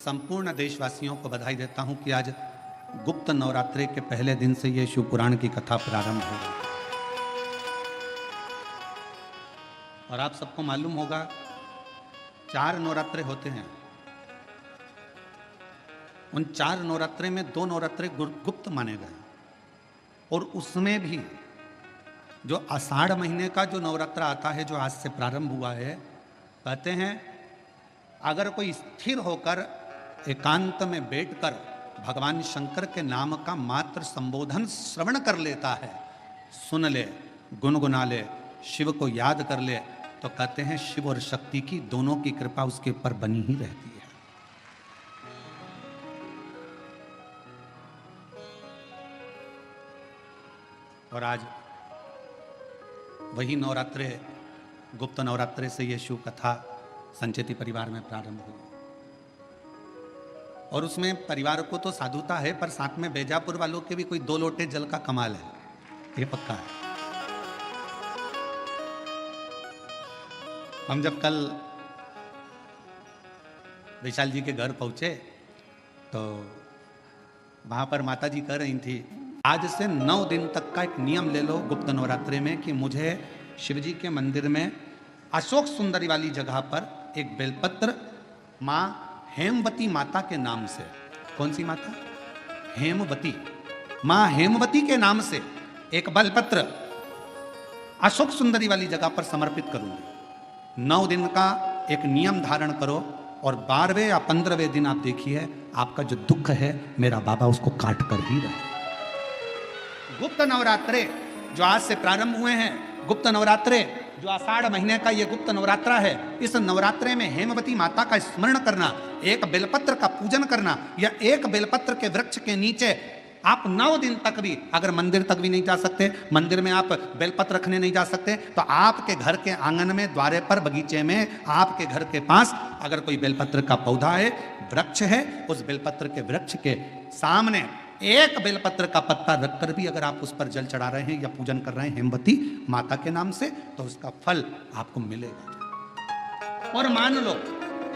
संपूर्ण देशवासियों को बधाई देता हूं कि आज गुप्त नवरात्रे के पहले दिन से ये शिव पुराण की कथा प्रारंभ हो गई। और आप सबको मालूम होगा 4 नवरात्रे होते हैं। उन 4 नवरात्रे में 2 नवरात्रे गुप्त माने गए और उसमें भी जो आषाढ़ महीने का जो नवरात्रा आता है, जो आज से प्रारंभ हुआ है, कहते हैं अगर कोई स्थिर होकर एकांत में बैठकर भगवान शंकर के नाम का मात्र संबोधन श्रवण कर लेता है, सुन ले, गुनगुना ले, शिव को याद कर ले, तो कहते हैं शिव और शक्ति की दोनों की कृपा उसके ऊपर बनी ही रहती है। और आज वही नवरात्रे, गुप्त नवरात्रे से ये शिव कथा संचेती परिवार में प्रारंभ हुई। और उसमें परिवार को तो साधुता है, पर साथ में बेजापुर वालों के भी कोई 2 लोटे जल का कमाल है, ये पक्का है। हम जब कल विशाल जी के घर पहुंचे तो वहां पर माता जी कह रही थी, आज से 9 दिन तक का एक नियम ले लो गुप्त नवरात्रि में कि मुझे शिव जी के मंदिर में अशोक सुंदरी वाली जगह पर एक बेलपत्र माँ हेमवती माता के नाम से, कौन सी माता? हेमवती, माँ हेमवती के नाम से एक बेलपत्र अशोक सुंदरी वाली जगह पर समर्पित करूंगी। 9 दिन का एक नियम धारण करो और 12वें या 15वें दिन आप देखिए आपका जो दुख है मेरा बाबा उसको काट कर ही रहे। गुप्त नवरात्रे जो आज से प्रारंभ हुए हैं, गुप्त नवरात्रे जो आषाढ़ महीने का ये गुप्त नवरात्रा है, इस नवरात्रे में हेमवती माता का स्मरण करना, एक बेलपत्र का पूजन करना, या एक बेलपत्र के वृक्ष के नीचे आप 9 दिन तक भी, अगर मंदिर तक भी नहीं जा सकते, मंदिर में आप बेलपत्र रखने नहीं जा सकते, तो आपके घर के आंगन में, द्वारे पर, बगीचे में, आपके घर के पास अगर कोई बेलपत्र का पौधा है, वृक्ष है, उस बेलपत्र के वृक्ष के सामने एक बेलपत्र का पत्ता रखकर भी अगर आप उस पर जल चढ़ा रहे हैं या पूजन कर रहे हैं हेमवती माता के नाम से, तो उसका फल आपको मिलेगा। और मान लो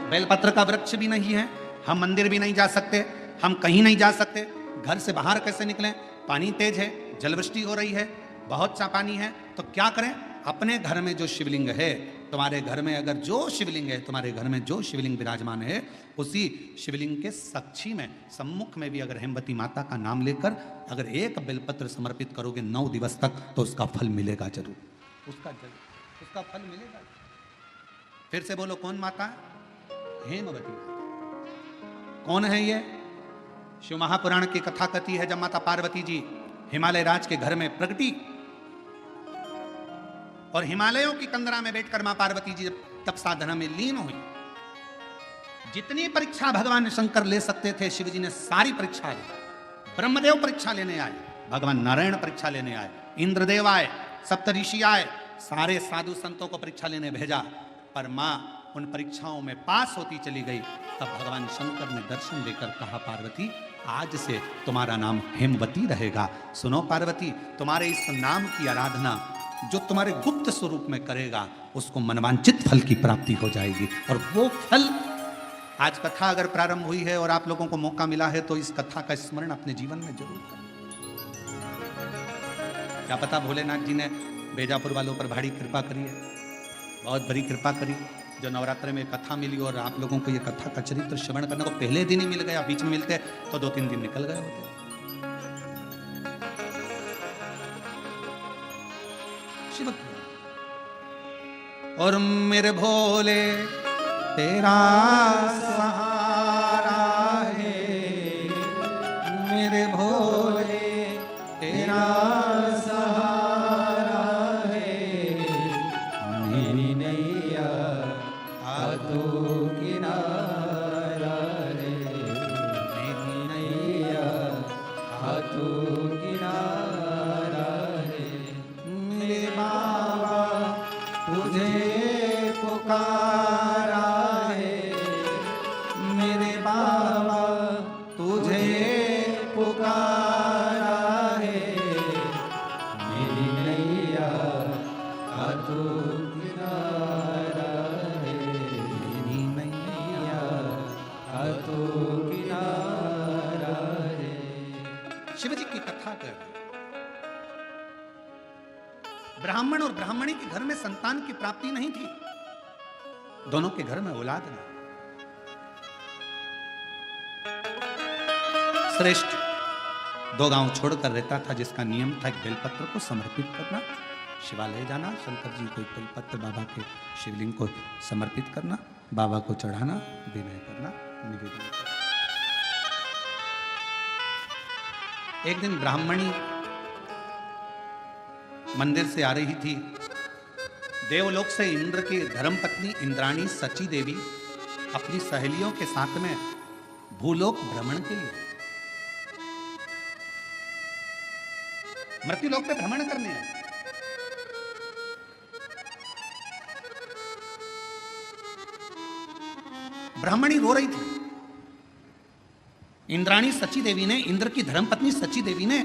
बेलपत्र का वृक्ष भी नहीं है, हम मंदिर भी नहीं जा सकते, हम कहीं नहीं जा सकते, घर से बाहर कैसे निकलें? पानी तेज है, जलवृष्टि हो रही है, बहुत सा पानी है, तो क्या करें? अपने घर में जो शिवलिंग है, तुम्हारे घर में अगर जो शिवलिंग है, तुम्हारे घर में जो शिवलिंग विराजमान है, उसी शिवलिंग के साक्षी में, सम्मुख में भी अगर हेमवती माता का नाम लेकर अगर एक बेलपत्र समर्पित करोगे 9 दिवस तक, तो उसका फल मिलेगा जरूर, उसका फल मिलेगा। फिर से बोलो, कौन माता? हेमवती। कौन है ये? शिव महापुराण की कथा कथी है, जब माता पार्वती जी हिमालय राज के घर में प्रगटी और हिमालयों की कंदरा में बैठकर मां पार्वती जी तप साधना में लीन हुई, जितनी परीक्षा भगवान शंकर ले सकते थे शिव जी ने सारी परीक्षा ली। ब्रह्मदेव परीक्षा लेने आए, भगवान नारायण परीक्षा लेने आए, इंद्रदेव आए, सप्तऋषि आए, सारे साधु संतों को परीक्षा लेने भेजा, पर मां उन परीक्षाओं में पास होती चली गई। तब भगवान शंकर ने दर्शन देकर कहा, पार्वती आज से तुम्हारा नाम हेमवती रहेगा। सुनो पार्वती, तुम्हारे इस नाम की आराधना जो तुम्हारे गुप्त स्वरूप में करेगा, उसको मनवांचित फल की प्राप्ति हो जाएगी। और वो फल, आज कथा अगर प्रारंभ हुई है और आप लोगों को मौका मिला है, तो इस कथा का स्मरण अपने जीवन में जरूर करें। क्या पता भोलेनाथ जी ने बेजापुर वालों पर भारी कृपा करी है, बहुत बड़ी कृपा करी, जो नवरात्रि में कथा मिली और आप लोगों को ये कथा का चरित्र श्रवण करने को पहले दिन ही मिल गया। बीच में मिलते तो 2-3 दिन निकल गए होते। शिव और मेरे भोले तेरा सहारा है, मेरे भोले तेरा सहारा है, मेरी नैया तो किनारा है, मेरी नैया तो किनारा है, मेरे बाबा तुझे पुकारा है, शिव जी की कथा कर रहे। ब्राह्मण और ब्राह्मणी के घर में संतान की प्राप्ति नहीं थी, दोनों के घर में औलाद नहीं। श्रेष्ठ 2 गांव छोड़कर रहता था, जिसका नियम था एक बेलपत्र को समर्पित करना, शिवालय जाना, शंकर जी को एक बेलपत्र बाबा के शिवलिंग को समर्पित करना, बाबा को चढ़ाना, विनय करना, निवेदन करना। एक दिन ब्राह्मणी मंदिर से आ रही थी। देवलोक से इंद्र की धर्मपत्नी इंद्राणी सची देवी अपनी सहेलियों के साथ में भूलोक भ्रमण के लिए मृत्युलोक पे भ्रमण करने आए। ब्राह्मणी रो रही थी। इंद्राणी सची देवी ने, इंद्र की धर्मपत्नी सची देवी ने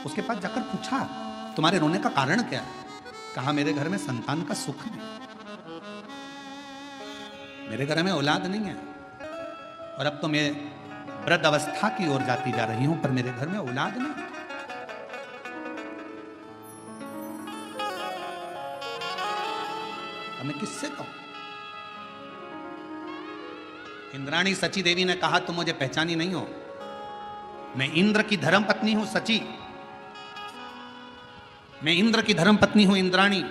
उसके पास जाकर पूछा, तुम्हारे रोने का कारण क्या है? कहा, मेरे घर में संतान का सुख नहीं, मेरे घर में औलाद नहीं है, और अब तो मैं वृद्ध अवस्था की ओर जाती जा रही हूं, पर मेरे घर में औलाद नहीं। अब मैं किससे कहूं? इंद्राणी सची देवी ने कहा, तुम मुझे पहचानी नहीं हो, मैं इंद्र की धर्मपत्नी हूं सची, मैं इंद्र की धर्मपत्नी हूं इंद्राणी।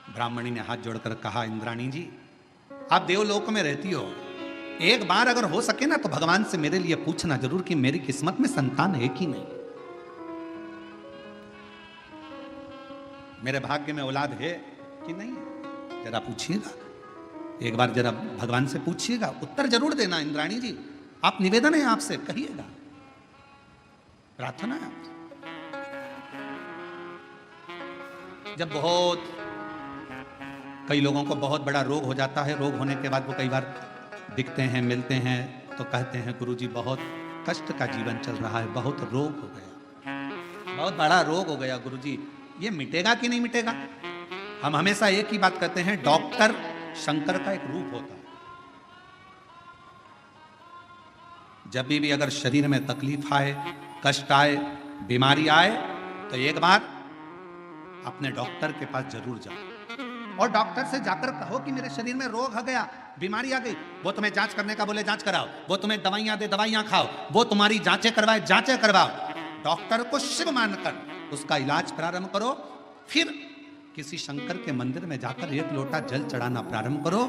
ब्राह्मणी ने हाथ जोड़कर कहा, इंद्राणी जी, आप देवलोक में रहती हो, एक बार अगर हो सके ना तो भगवान से मेरे लिए पूछना जरूर कि मेरी किस्मत में संतान है कि नहीं, मेरे भाग्य में औलाद है कि नहीं, जरा पूछिएगा, एक बार जरा भगवान से पूछिएगा, उत्तर जरूर देना इंद्राणी जी, आप निवेदन है आपसे, कहिएगा, प्रार्थना है आपसे। जब बहुत कई लोगों को बहुत बड़ा रोग हो जाता है, रोग होने के बाद वो कई बार दिखते हैं, मिलते हैं, तो कहते हैं, गुरुजी बहुत कष्ट का जीवन चल रहा है, बहुत रोग हो गया, बहुत बड़ा रोग हो गया गुरुजी, ये मिटेगा कि नहीं मिटेगा? हम हमेशा एक ही बात कहते हैं, डॉक्टर शंकर का एक रूप होता है। जब भी अगर शरीर में तकलीफ आए, कष्ट आए, बीमारी आए, तो एक बार अपने डॉक्टर के पास जरूर जाओ, और डॉक्टर से जाकर कहो कि मेरे शरीर में रोग आ गया, बीमारी आ गई, वो तुम्हें जांच करने का बोले जांच कराओ, वो तुम्हें दवाइयां दे दवाइयां खाओ, वो तुम्हारी जांचें करवाए जांचें करवाओ, डॉक्टर को शिव मानकर उसका इलाज प्रारंभ करो। फिर किसी शंकर के मंदिर में जाकर 1 लोटा जल चढ़ाना प्रारंभ करो।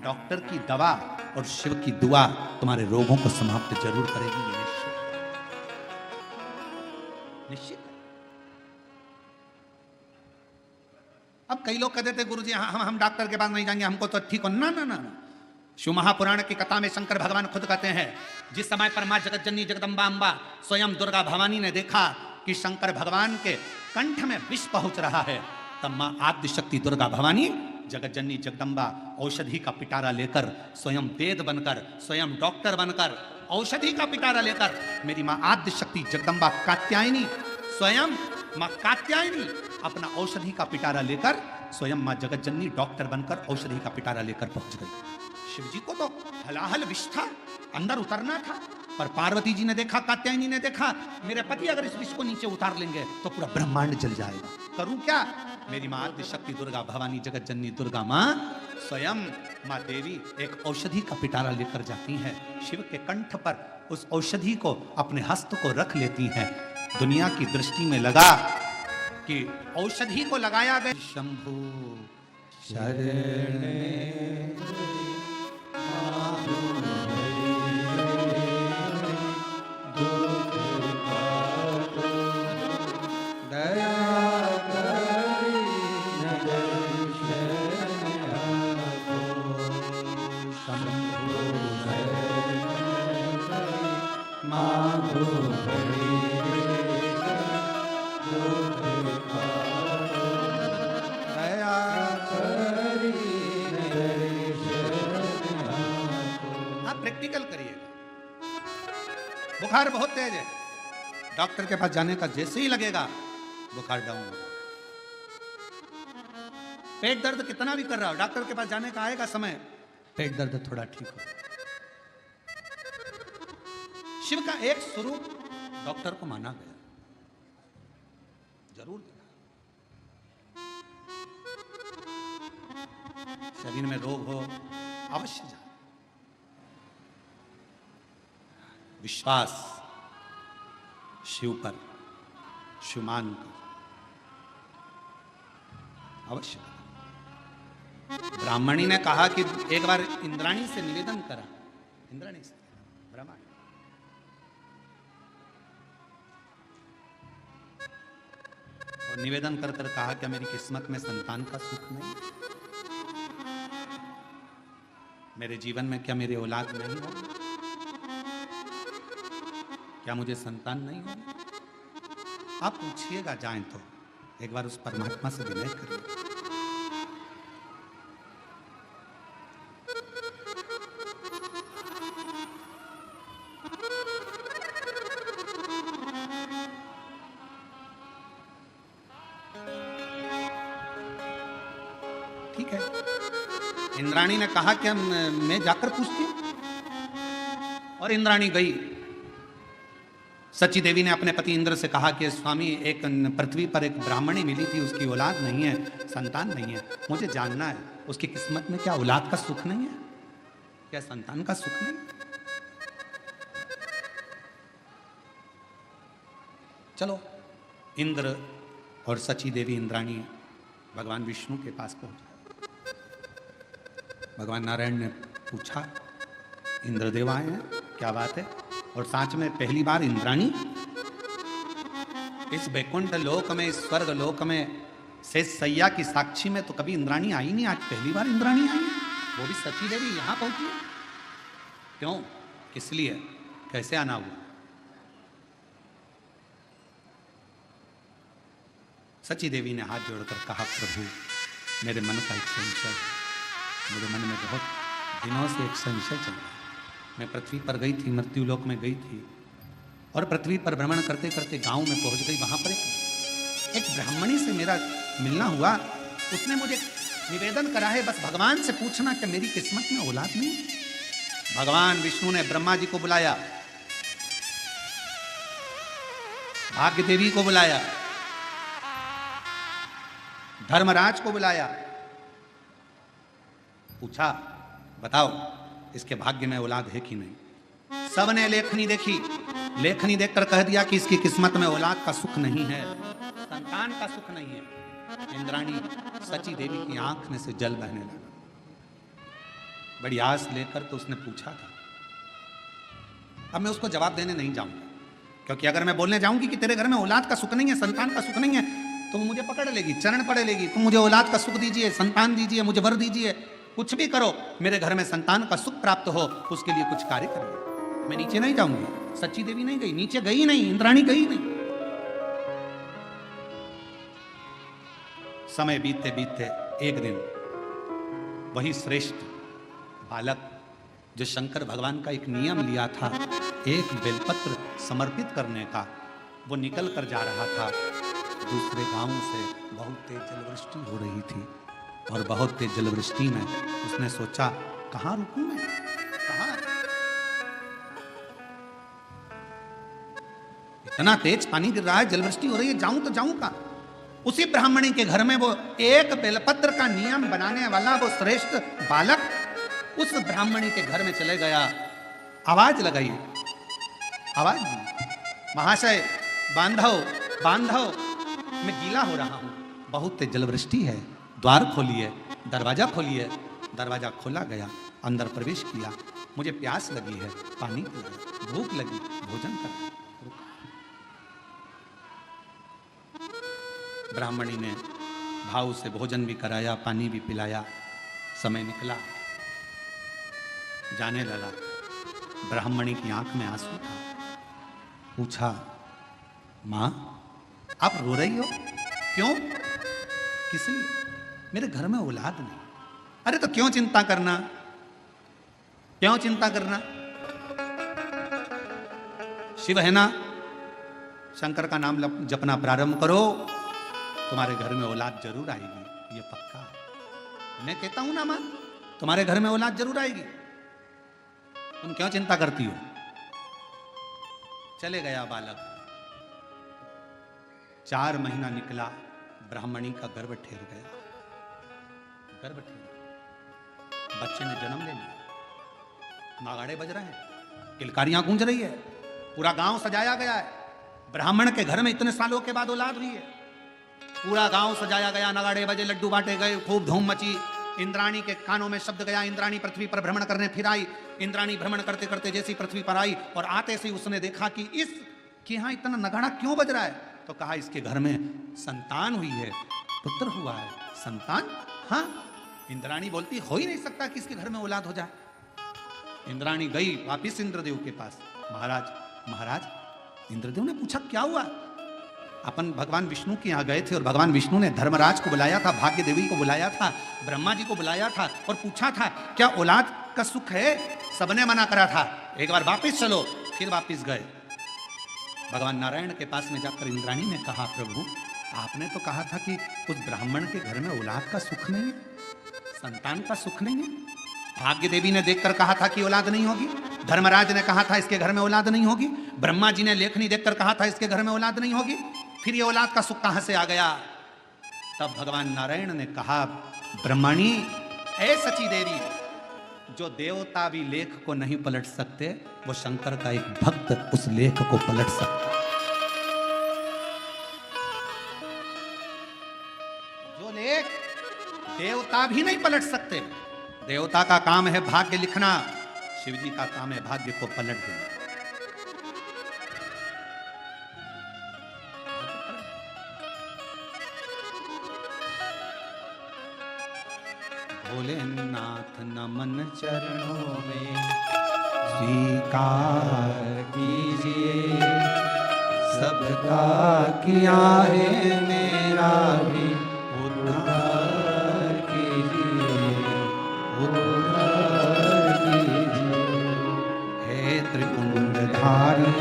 डॉक्टर की दवा और शिव की दुआ तुम्हारे रोगों को समाप्त जरूर करेगी, निश्चित। अब कई लोग कहते थे, गुरुजी हम डॉक्टर के पास नहीं जाएंगे, हमको तो ठीक हो। ना ना ना, शिव महापुराण की कथा में शंकर भगवान खुद कहते हैं, जिस समय पर मां जगत जननी जगदम्बा अम्बा स्वयं दुर्गा भवानी ने देखा कि शंकर भगवान के कंठ में विष पहुंच रहा है, तब मां आद्य शक्ति दुर्गा भवानी जगत जननी जगदम्बा औषधि का पिटारा लेकर, स्वयं वेद बनकर, स्वयं डॉक्टर बनकर, औषधि का पिटारा लेकर, मेरी मां आद्य शक्ति जगदम्बा कात्यायनी, स्वयं मां कात्यायनी अपना औषधि का पिटारा लेकर, स्वयं मां जगत जननी डॉक्टर बनकर औषधि का पिटारा लेकर पहुंच गई। शिव जी को तो हलाहल विष था, अंदर उतरना था, पर पार्वती जी ने देखा, कात्यायनी ने देखा, मेरे पति अगर इस विष को नीचे उतार लेंगे तो पूरा ब्रह्मांड जल जाएगा, करूं क्या? मेरी मां आद्य शक्ति दुर्गा भवानी जगत जननी दुर्गा मां स्वयं मां देवी एक औषधि का पिटारा लेकर जाती हैं, शिव के कंठ पर उस औषधि को अपने हस्त को रख लेती हैं। दुनिया की दृष्टि में लगा कि औषधि को लगाया गया। शंभु शरण बुखार बहुत तेज है, डॉक्टर के पास जाने का जैसे ही लगेगा बुखार डाउन होगा, पेट दर्द कितना भी कर रहा हो, डॉक्टर के पास जाने का आएगा समय, पेट दर्द थोड़ा ठीक हो। शिव का एक स्वरूप डॉक्टर को माना गया, जरूर देखा। शरीर में रोग हो अवश्य जा, विश्वास शिव पर, शिवमान पर अवश्य। ब्राह्मणी ने कहा कि एक बार इंद्राणी से निवेदन करा, इंद्राणी से ब्राह्मण, और निवेदन कर कर कहा कि मेरी किस्मत में संतान का सुख नहीं, मेरे जीवन में क्या मेरी औलाद नहीं होगी, क्या मुझे संतान नहीं होगी? आप पूछिएगा जाएं तो एक बार उस परमात्मा से विनय करिए। ठीक है, इंद्राणी ने कहा कि मैं जाकर पूछती हूं, और इंद्राणी गई। सची देवी ने अपने पति इंद्र से कहा कि स्वामी, एक पृथ्वी पर एक ब्राह्मणी मिली थी, उसकी औलाद नहीं है, संतान नहीं है, मुझे जानना है उसकी किस्मत में क्या औलाद का सुख नहीं है, क्या संतान का सुख नहीं? चलो, इंद्र और सची देवी इंद्राणी भगवान विष्णु के पास पहुंचे। भगवान नारायण ने पूछा, इंद्रदेव आए हैं, क्या बात है? और सांच में पहली बार इंद्राणी इस वैकुंठ लोक में, इस स्वर्ग लोक में शेष सैया की साक्षी में तो कभी इंद्राणी आई नहीं, आज पहली बार इंद्राणी आई है, वो भी सची देवी यहां पहुंची। क्यों, किस लिए, कैसे आना हुआ? सची देवी ने हाथ जोड़कर कहा, प्रभु मेरे मन का एक संशय, मेरे मन में बहुत दिनों से एक संशय चल रहा है। मैं पृथ्वी पर गई थी, मृत्यु लोक में गई थी, और पृथ्वी पर भ्रमण करते करते गांव में पहुंच गई। वहां पर एक ब्राह्मणी से मेरा मिलना हुआ, उसने मुझे निवेदन करा है, बस भगवान से पूछना कि मेरी किस्मत में औलाद नहीं। भगवान विष्णु ने ब्रह्मा जी को बुलाया, भाग्य देवी को बुलाया, धर्मराज को बुलाया, पूछा बताओ इसके भाग्य में औलाद है कि नहीं। सबने लेखनी देखी, लेखनी देखकर कह दिया कि इसकी किस्मत में औलाद का सुख नहीं है, संतान का सुख नहीं है। इंद्राणी सची देवी की आंख में से जल बहने लगा। बड़ी आस लेकर तो उसने पूछा था। अब मैं उसको जवाब देने नहीं जाऊंगा, क्योंकि अगर मैं बोलने जाऊंगी कि तेरे घर में औलाद का सुख नहीं है, संतान का सुख नहीं है, तो मुझे पकड़ लेगी, चरण पड़े लेगी, तुम मुझे औलाद का सुख दीजिए, संतान दीजिए, मुझे वर दीजिए, कुछ भी करो, मेरे घर में संतान का सुख प्राप्त हो, उसके लिए कुछ कार्य करिए। मैं नीचे नहीं जाऊंगी। सच्ची देवी नहीं गई, नीचे गई नहीं, इंद्राणी गई नहीं। समय बीतते बीतते एक दिन वही श्रेष्ठ बालक जो शंकर भगवान का एक नियम लिया था, एक बेलपत्र समर्पित करने का, वो निकल कर जा रहा था। दूसरे गांव से बहुत तेज जलवृष्टि हो रही थी, और बहुत तेज जलवृष्टि में उसने सोचा, कहां रुकूं मैं, कहां? इतना तेज पानी गिर रहा है, जलवृष्टि हो रही है, जाऊं तो जाऊं कहां? उसी ब्राह्मणी के घर में वो एक बेलपत्र का नियम बनाने वाला वो श्रेष्ठ बालक उस ब्राह्मणी के घर में चले गया। आवाज लगाई, आवाज दी, महाशय बांधव बांधव, मैं गीला हो रहा हूं, बहुत तेज जलवृष्टि है, द्वार खोलिए, दरवाजा खोलिए। दरवाजा खोला गया, अंदर प्रवेश किया, मुझे प्यास लगी है, पानी पिलाया, भूख लगी, भोजन कर। ब्राह्मणी ने भाव से भोजन भी कराया, पानी भी पिलाया। समय निकला, जाने लगा। ब्राह्मणी की आंख में आंसू था। पूछा, मां आप रो रही हो, क्यों, किस लिए? मेरे घर में औलाद नहीं। अरे तो क्यों चिंता करना, क्यों चिंता करना, शिव है ना, शंकर का नाम जपना प्रारंभ करो, तुम्हारे घर में औलाद जरूर आएगी, ये पक्का है। मैं कहता हूं ना मां, तुम्हारे घर में औलाद जरूर आएगी, तुम क्यों चिंता करती हो। चले गया बालक, 4 महीना निकला, ब्राह्मणी का गर्भ ठहर गया, गर्भ ठहर, बच्चे ने जन्म ले लिया, नागाड़े बज रहे हैं, किलकारियां गूंज रही है, पूरा गांव सजाया गया है। ब्राह्मण के घर में इतने सालों के बाद औलाद हुई है, पूरा गांव सजाया गया, नगाड़े बजे, लड्डू बांटे गए, खूब धूम मची। इंद्राणी के कानों में शब्द गया, इंद्राणी पृथ्वी पर भ्रमण करने फिर आई। इंद्राणी भ्रमण करते करते जैसी पृथ्वी पर आई और आते से उसने देखा कि इसके यहाँ इतना नगाड़ा क्यों बज रहा है, तो कहा इसके घर में संतान हुई है, पुत्र हुआ है। संतान? हाँ। इंद्राणी बोलती हो ही नहीं सकता कि इसके घर में औलाद हो जाए। इंद्राणी गई वापिस इंद्रदेव के पास, महाराज महाराज। इंद्रदेव ने पूछा क्या हुआ। अपन भगवान विष्णु के यहाँ गए थे और भगवान विष्णु ने धर्मराज को बुलाया था, भाग्य देवी को बुलाया था, ब्रह्मा जी को बुलाया था और पूछा था क्या औलाद का सुख है। सबने मना करा था, एक बार वापस चलो। फिर वापस गए, भगवान नारायण के पास में जाकर इंद्राणी ने कहा प्रभु आपने तो कहा था कि उस ब्राह्मण के घर में औलाद का सुख नहीं है, संतान का सुख नहीं है। भाग्य देवी ने देखकर कहा था कि औलाद नहीं होगी, धर्मराज ने कहा था इसके घर में औलाद नहीं होगी, ब्रह्मा जी ने लेखनी देखकर कहा था इसके घर में औलाद नहीं होगी, फिर ये औलाद का सुख कहां से आ गया। तब भगवान नारायण ने कहा ब्रह्मणी ऐ सची देवी, जो देवता भी लेख को नहीं पलट सकते, वो शंकर का एक भक्त उस लेख को पलट सकता है। जो लेख देवता भी नहीं पलट सकते, देवता का काम है भाग्य लिखना, शिव जी का काम है भाग्य को पलट देना। भोलेनाथ नमन चरणों में स्वीकार कीजिए, सबका किया है मेरा भी उद्धार कीजिए, उद्धार कीजिए। हे त्रिपुंडधारी,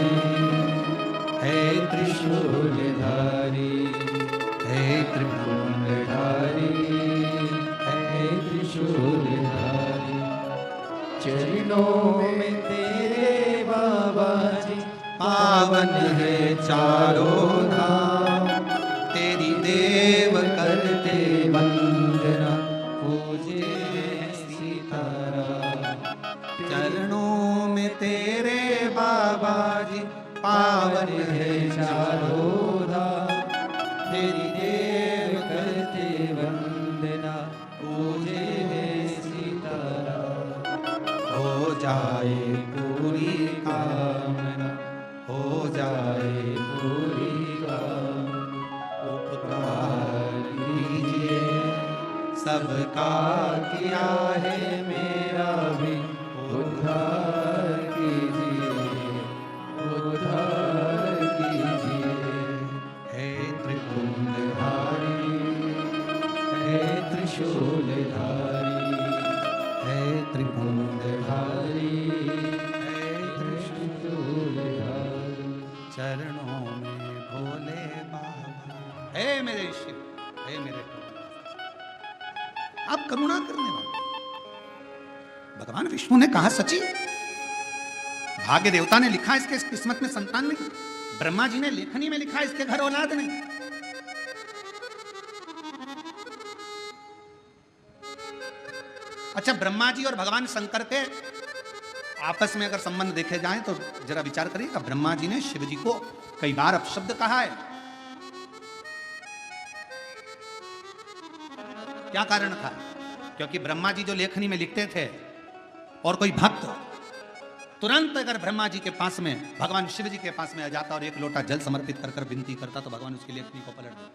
हे त्रिशूलधारी, हे त्रिपुंडधारी, त्रिशूलधारी, चरणों में तेरे बाबा जी पावन है चारों धाम, तेरी देव करते वंदना, पूजे सीताराम। चरणों में तेरे बाबा जी पावन है चारों धाम, तेरी देव करते वंदना, पूजे सीताराम। हो जाए पूरी कामना, हो जाए पूरी कामना, उपकार कीजिए, सबका किया है मेरा भी उद्धार कीजिए, उद्धार कीजिए। हे त्रिपुंडधारी, हे त्रिशूलधारी, हे त्रिपुंडधारी, हे त्रिशूलधारी, चरणों में भोले बाबा। हे मेरे शिव, हे मेरे आप करुणा करने वाले। भगवान विष्णु ने कहा सची, भाग्य देवता ने लिखा इसके किस्मत में संतान नहीं, ब्रह्मा जी ने लेखनी में लिखा इसके घर औलाद नहीं। अच्छा, ब्रह्मा जी और भगवान शंकर के आपस में अगर संबंध देखे जाएं तो जरा विचार करिएगा। ब्रह्मा जी ने शिव जी को कई बार अपशब्द कहा है, क्या कारण था? क्योंकि ब्रह्मा जी जो लेखनी में लिखते थे और कोई भक्त तुरंत अगर ब्रह्मा जी के पास में, भगवान शिव जी के पास में आ जाता और एक लोटा जल समर्पित कर कर विनती करता, तो भगवान उसकी लेखनी को पलट देते,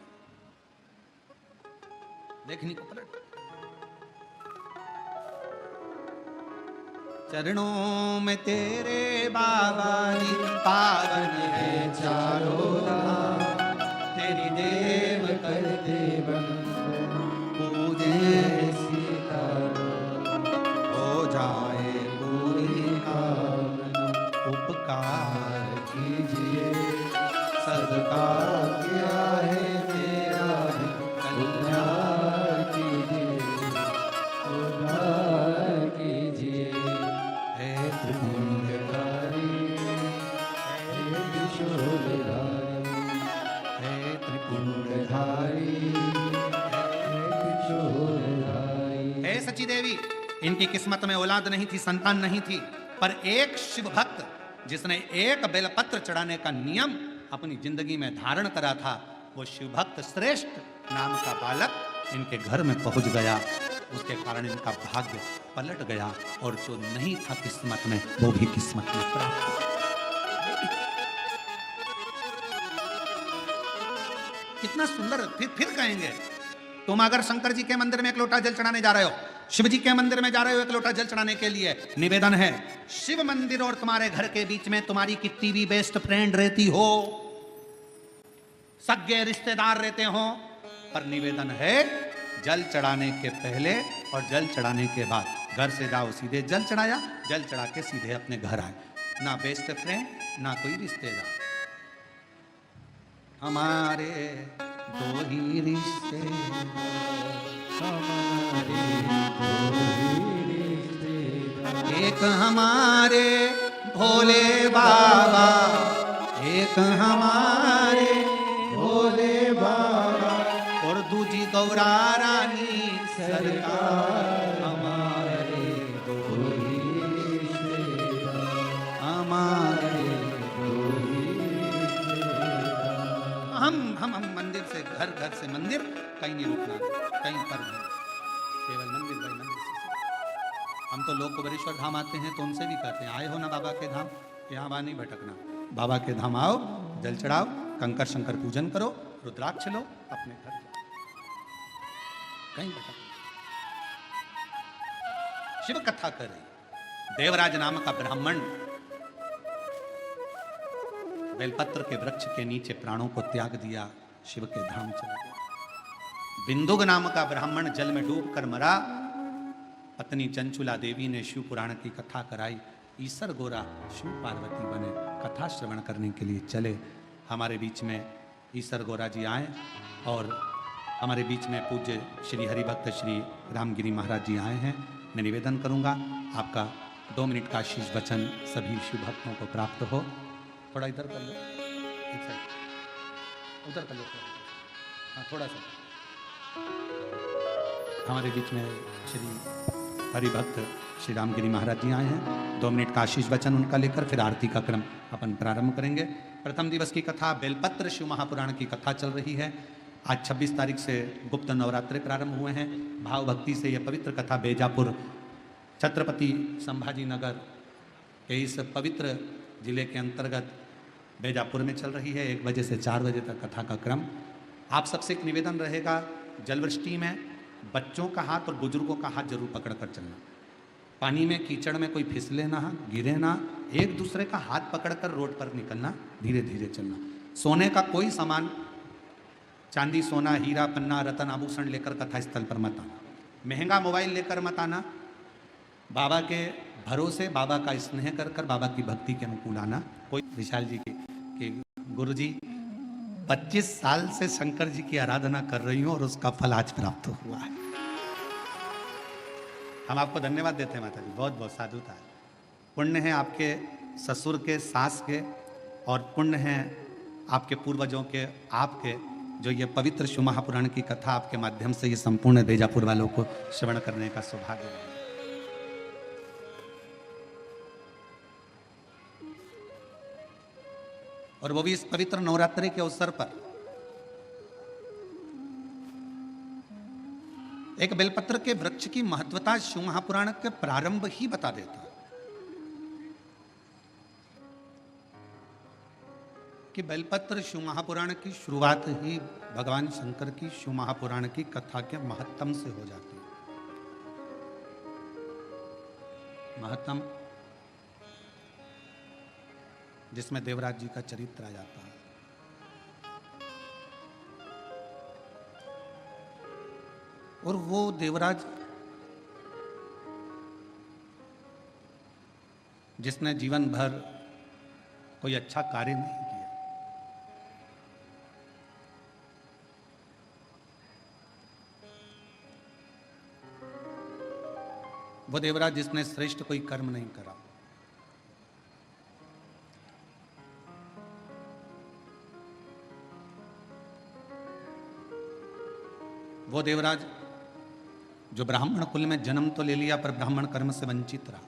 लेखनी को पलट। चरणों में तेरे बाबा जी पावन है चारों धाम, तेरी देव करते वंदना, पूजे सीताराम। हो जाए पूरी कामना, उपकार कीजिए, सबका किया है मेरा भी उद्धार कीजिए, रुचि देवी, इनकी किस्मत में औलाद नहीं थी, संतान नहीं थी, पर एक शिव भक्त जिसने एक बेलपत्र चढ़ाने का नियम अपनी जिंदगी में धारण करा था, वो शिव भक्त श्रेष्ठ नाम का बालक इनके घर में पहुंच गया। उसके कारण इनका भाग्य पलट गया और जो नहीं था किस्मत में वो भी किस्मत में प्राप्त हो। कितना सुंदर। फिर कहेंगे, तुम अगर शंकर जी के मंदिर में एक लोटा जल चढ़ाने जा रहे हो, शिव जी के मंदिर में जा रहे हो एक लोटा जल चढ़ाने के लिए, निवेदन है शिव मंदिर और तुम्हारे घर के बीच में तुम्हारी कितनी भी बेस्ट फ्रेंड रहती हो, सगे रिश्तेदार रहते हो, पर निवेदन है जल चढ़ाने के पहले और जल चढ़ाने के बाद घर से जाओ, सीधे जल चढ़ाया, जल चढ़ा के सीधे अपने घर आए। ना बेस्ट फ्रेंड ना कोई रिश्तेदार, हमारे दो ही रिश्ते, एक हमारे भोले बाबा, एक हमारे भोले बाबा और दूजी गौरा रानी सरकार, हमारे दो ही रिश्तेदार, हमारे दो ही रिश्तेदार। हम मंदिर से घर से मंदिर, कहीं नहीं रुकना, कहीं पर नहीं, केवल मंदिर भाई मंदिर से। हम तो लोग कुबेरेश्वर धाम आते हैं तो उनसे भी कहते हैं, आए हो ना बाबा के धाम, यहाँ वहाँ नहीं भटकना, बाबा के धाम आओ, जल चढ़ाओ, कंकर शंकर पूजन करो, रुद्राक्ष लो, अपने घर जाओ, कहीं भटकना। शिव कथा कर रही, देवराज नाम का ब्राह्मण बेलपत्र के वृक्ष के नीचे प्राणों को त्याग दिया, शिव के धाम चला गया। बिंदुक नाम का ब्राह्मण जल में डूब कर मरा, पत्नी चंचुला देवी ने शिव पुराण की कथा कराई, ईसर गोरा शिव पार्वती बने, कथा श्रवण करने के लिए चले। हमारे बीच में ईसर गोरा जी आए और हमारे बीच में पूज्य श्री हरिभक्त श्री रामगिरी महाराज जी आए हैं। मैं निवेदन करूंगा आपका 2 मिनट का आशीष वचन सभी शिव भक्तों को प्राप्त हो। थोड़ा इधर कर लो, उधर कर लो, हाँ थोड़ा सा। हमारे बीच में श्री हरिभक्त श्री रामगिरी महाराज जी आए हैं, 2 मिनट का आशीष वचन उनका लेकर फिर आरती का क्रम अपन प्रारंभ करेंगे। प्रथम दिवस की कथा बेलपत्र शिव महापुराण की कथा चल रही है। आज 26 तारीख से गुप्त नवरात्रि प्रारंभ हुए हैं। भाव भक्ति से यह पवित्र कथा बेजापुर छत्रपति संभाजी नगर के इस पवित्र जिले के अंतर्गत बेजापुर में चल रही है। 1 बजे से 4 बजे तक कथा का क्रम। आप सबसे एक निवेदन रहेगा, जलवृष्टि में बच्चों का हाथ और बुजुर्गों का हाथ जरूर पकड़ कर चलना। पानी में कीचड़ में कोई फिसले ना, गिरे ना, एक दूसरे का हाथ पकड़कर रोड पर निकलना, धीरे धीरे चलना। सोने का कोई सामान, चांदी सोना हीरा पन्ना रतन आभूषण लेकर कथा स्थल पर मत आना। महंगा मोबाइल लेकर मत आना। बाबा के भरोसे, बाबा का स्नेह कर कर बाबा की भक्ति के अनुकूल आना। कोई विशाल जी के गुरु जी 25 साल से शंकर जी की आराधना कर रही हूँ और उसका फल आज प्राप्त हुआ है। हम आपको धन्यवाद देते हैं माता जी, बहुत बहुत साधुता है। पुण्य है आपके ससुर के, सास के, और पुण्य है आपके पूर्वजों के, आपके, जो ये पवित्र शिव महापुराण की कथा आपके माध्यम से ये संपूर्ण बेजापुर वालों को श्रवण करने का सौभाग्य है। और वो भी इस पवित्र नवरात्रि के अवसर पर। एक बेलपत्र के वृक्ष की महत्वता शिव महापुराण के प्रारंभ ही बता देता है कि बेलपत्र शिव महापुराण की शुरुआत ही भगवान शंकर की शिव महापुराण की कथा के महत्तम से हो जाती है। महत्तम जिसमें देवराज जी का चरित्र आ जाता है। और वो देवराज जिसने जीवन भर कोई अच्छा कार्य नहीं किया, वो देवराज जिसने श्रेष्ठ कोई कर्म नहीं करा, वो देवराज जो ब्राह्मण कुल में जन्म तो ले लिया पर ब्राह्मण कर्म से वंचित रहा।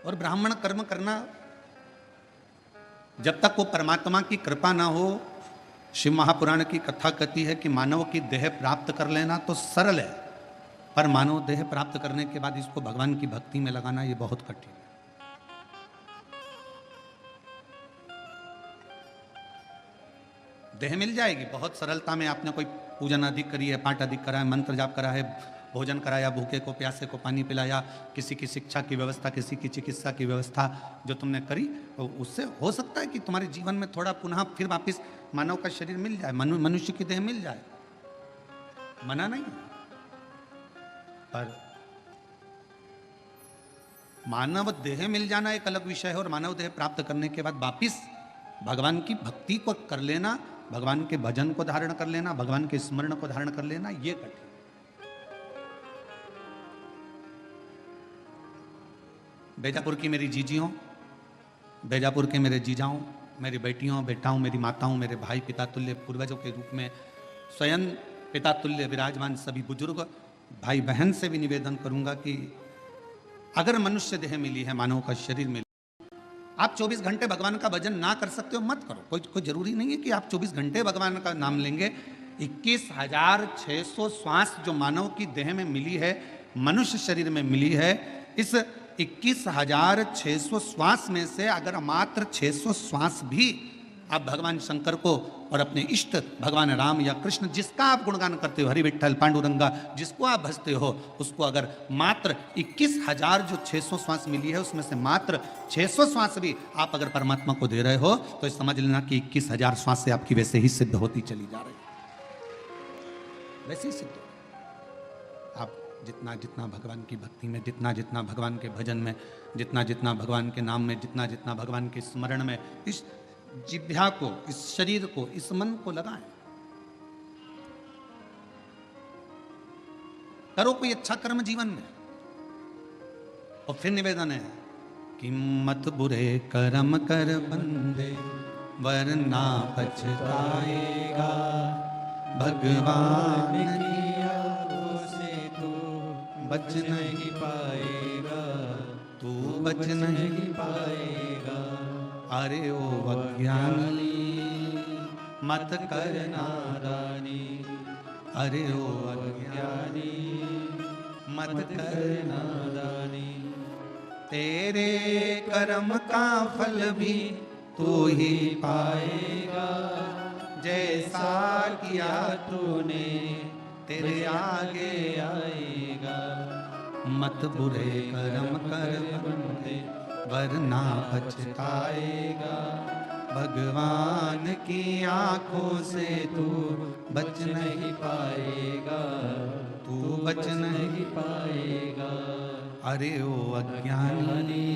और ब्राह्मण कर्म करना जब तक वो परमात्मा की कृपा ना हो, शिव महापुराण की कथा कहती है कि मानव की देह प्राप्त कर लेना तो सरल है, पर मानव देह प्राप्त करने के बाद इसको भगवान की भक्ति में लगाना ये बहुत कठिन है। देह मिल जाएगी बहुत सरलता में। आपने कोई पूजन अधिक करी है, पाठ अधिक करा है, मंत्र जाप करा है, भोजन कराया, भूखे को प्यासे को पानी पिलाया, किसी की शिक्षा की व्यवस्था, किसी की चिकित्सा की व्यवस्था जो तुमने करी, तो उससे हो सकता है कि तुम्हारे जीवन में थोड़ा पुनः फिर वापस मानव का शरीर मिल जाए, मनुष्य की देह मिल जाए, मना नहीं। पर मानव देह मिल जाना एक अलग विषय है, और मानव देह प्राप्त करने के बाद वापिस भगवान की भक्ति को कर लेना, भगवान के भजन को धारण कर लेना, भगवान के स्मरण को धारण कर लेना, ये कठिन। बेजापुर की मेरी जीजियों, बेजापुर के मेरे जीजाओं, मेरी बेटियों, बेटाओं, मेरी माताओं, मेरे भाई, पिता तुल्य पूर्वजों के रूप में स्वयं पिता तुल्य विराजमान सभी बुजुर्ग भाई बहन से भी निवेदन करूंगा कि अगर मनुष्य देह मिली है, मानव का शरीर मिली, आप 24 घंटे भगवान का भजन ना कर सकते हो मत करो। कोई जरूरी नहीं है कि आप 24 घंटे भगवान का नाम लेंगे। 21,600 श्वास जो मानव की देह में मिली है, मनुष्य शरीर में मिली है, इस 21,600 श्वास में से अगर मात्र 600 श्वास भी आप भगवान शंकर को और अपने इष्ट भगवान राम या कृष्ण, जिसका आप गुणगान करते हो, हरि विठ्ठल पांडुरंगा, जिसको आप भजते हो, उसको अगर मात्र 21,000 जो 600 श्वास मिली है उसमें से मात्र 600 श्वास भी आप अगर परमात्मा को दे रहे हो, तो समझ लेना कि 21,000 श्वास से आपकी वैसे ही सिद्ध होती चली जा रही है, वैसे ही सिद्ध। आप जितना जितना भगवान की भक्ति में, जितना जितना भगवान के भजन में, जितना जितना भगवान के नाम में, जितना जितना भगवान के स्मरण में इस जिह्वा को, इस शरीर को, इस मन को लगाएं। करो कोई अच्छा कर्म जीवन में। और फिर निवेदन है कि मत बुरे कर्म कर बंदे वरना पछताएगा, भगवान की आगों से तू बच नहीं पाएगा, तू बच नहीं पाएगा। अरे ओ अज्ञानी मत कर नादानी, अरे ओ अज्ञानी मत कर नादानी, तेरे कर्म का फल भी तू ही पाएगा, जैसा किया तूने तेरे आगे आएगा। मत बुरे कर्म कर बंदे वरना पछताएगा, भगवान की आंखों से तू बच नहीं पाएगा, तू बच नहीं पाएगा। अरे ओ अज्ञानी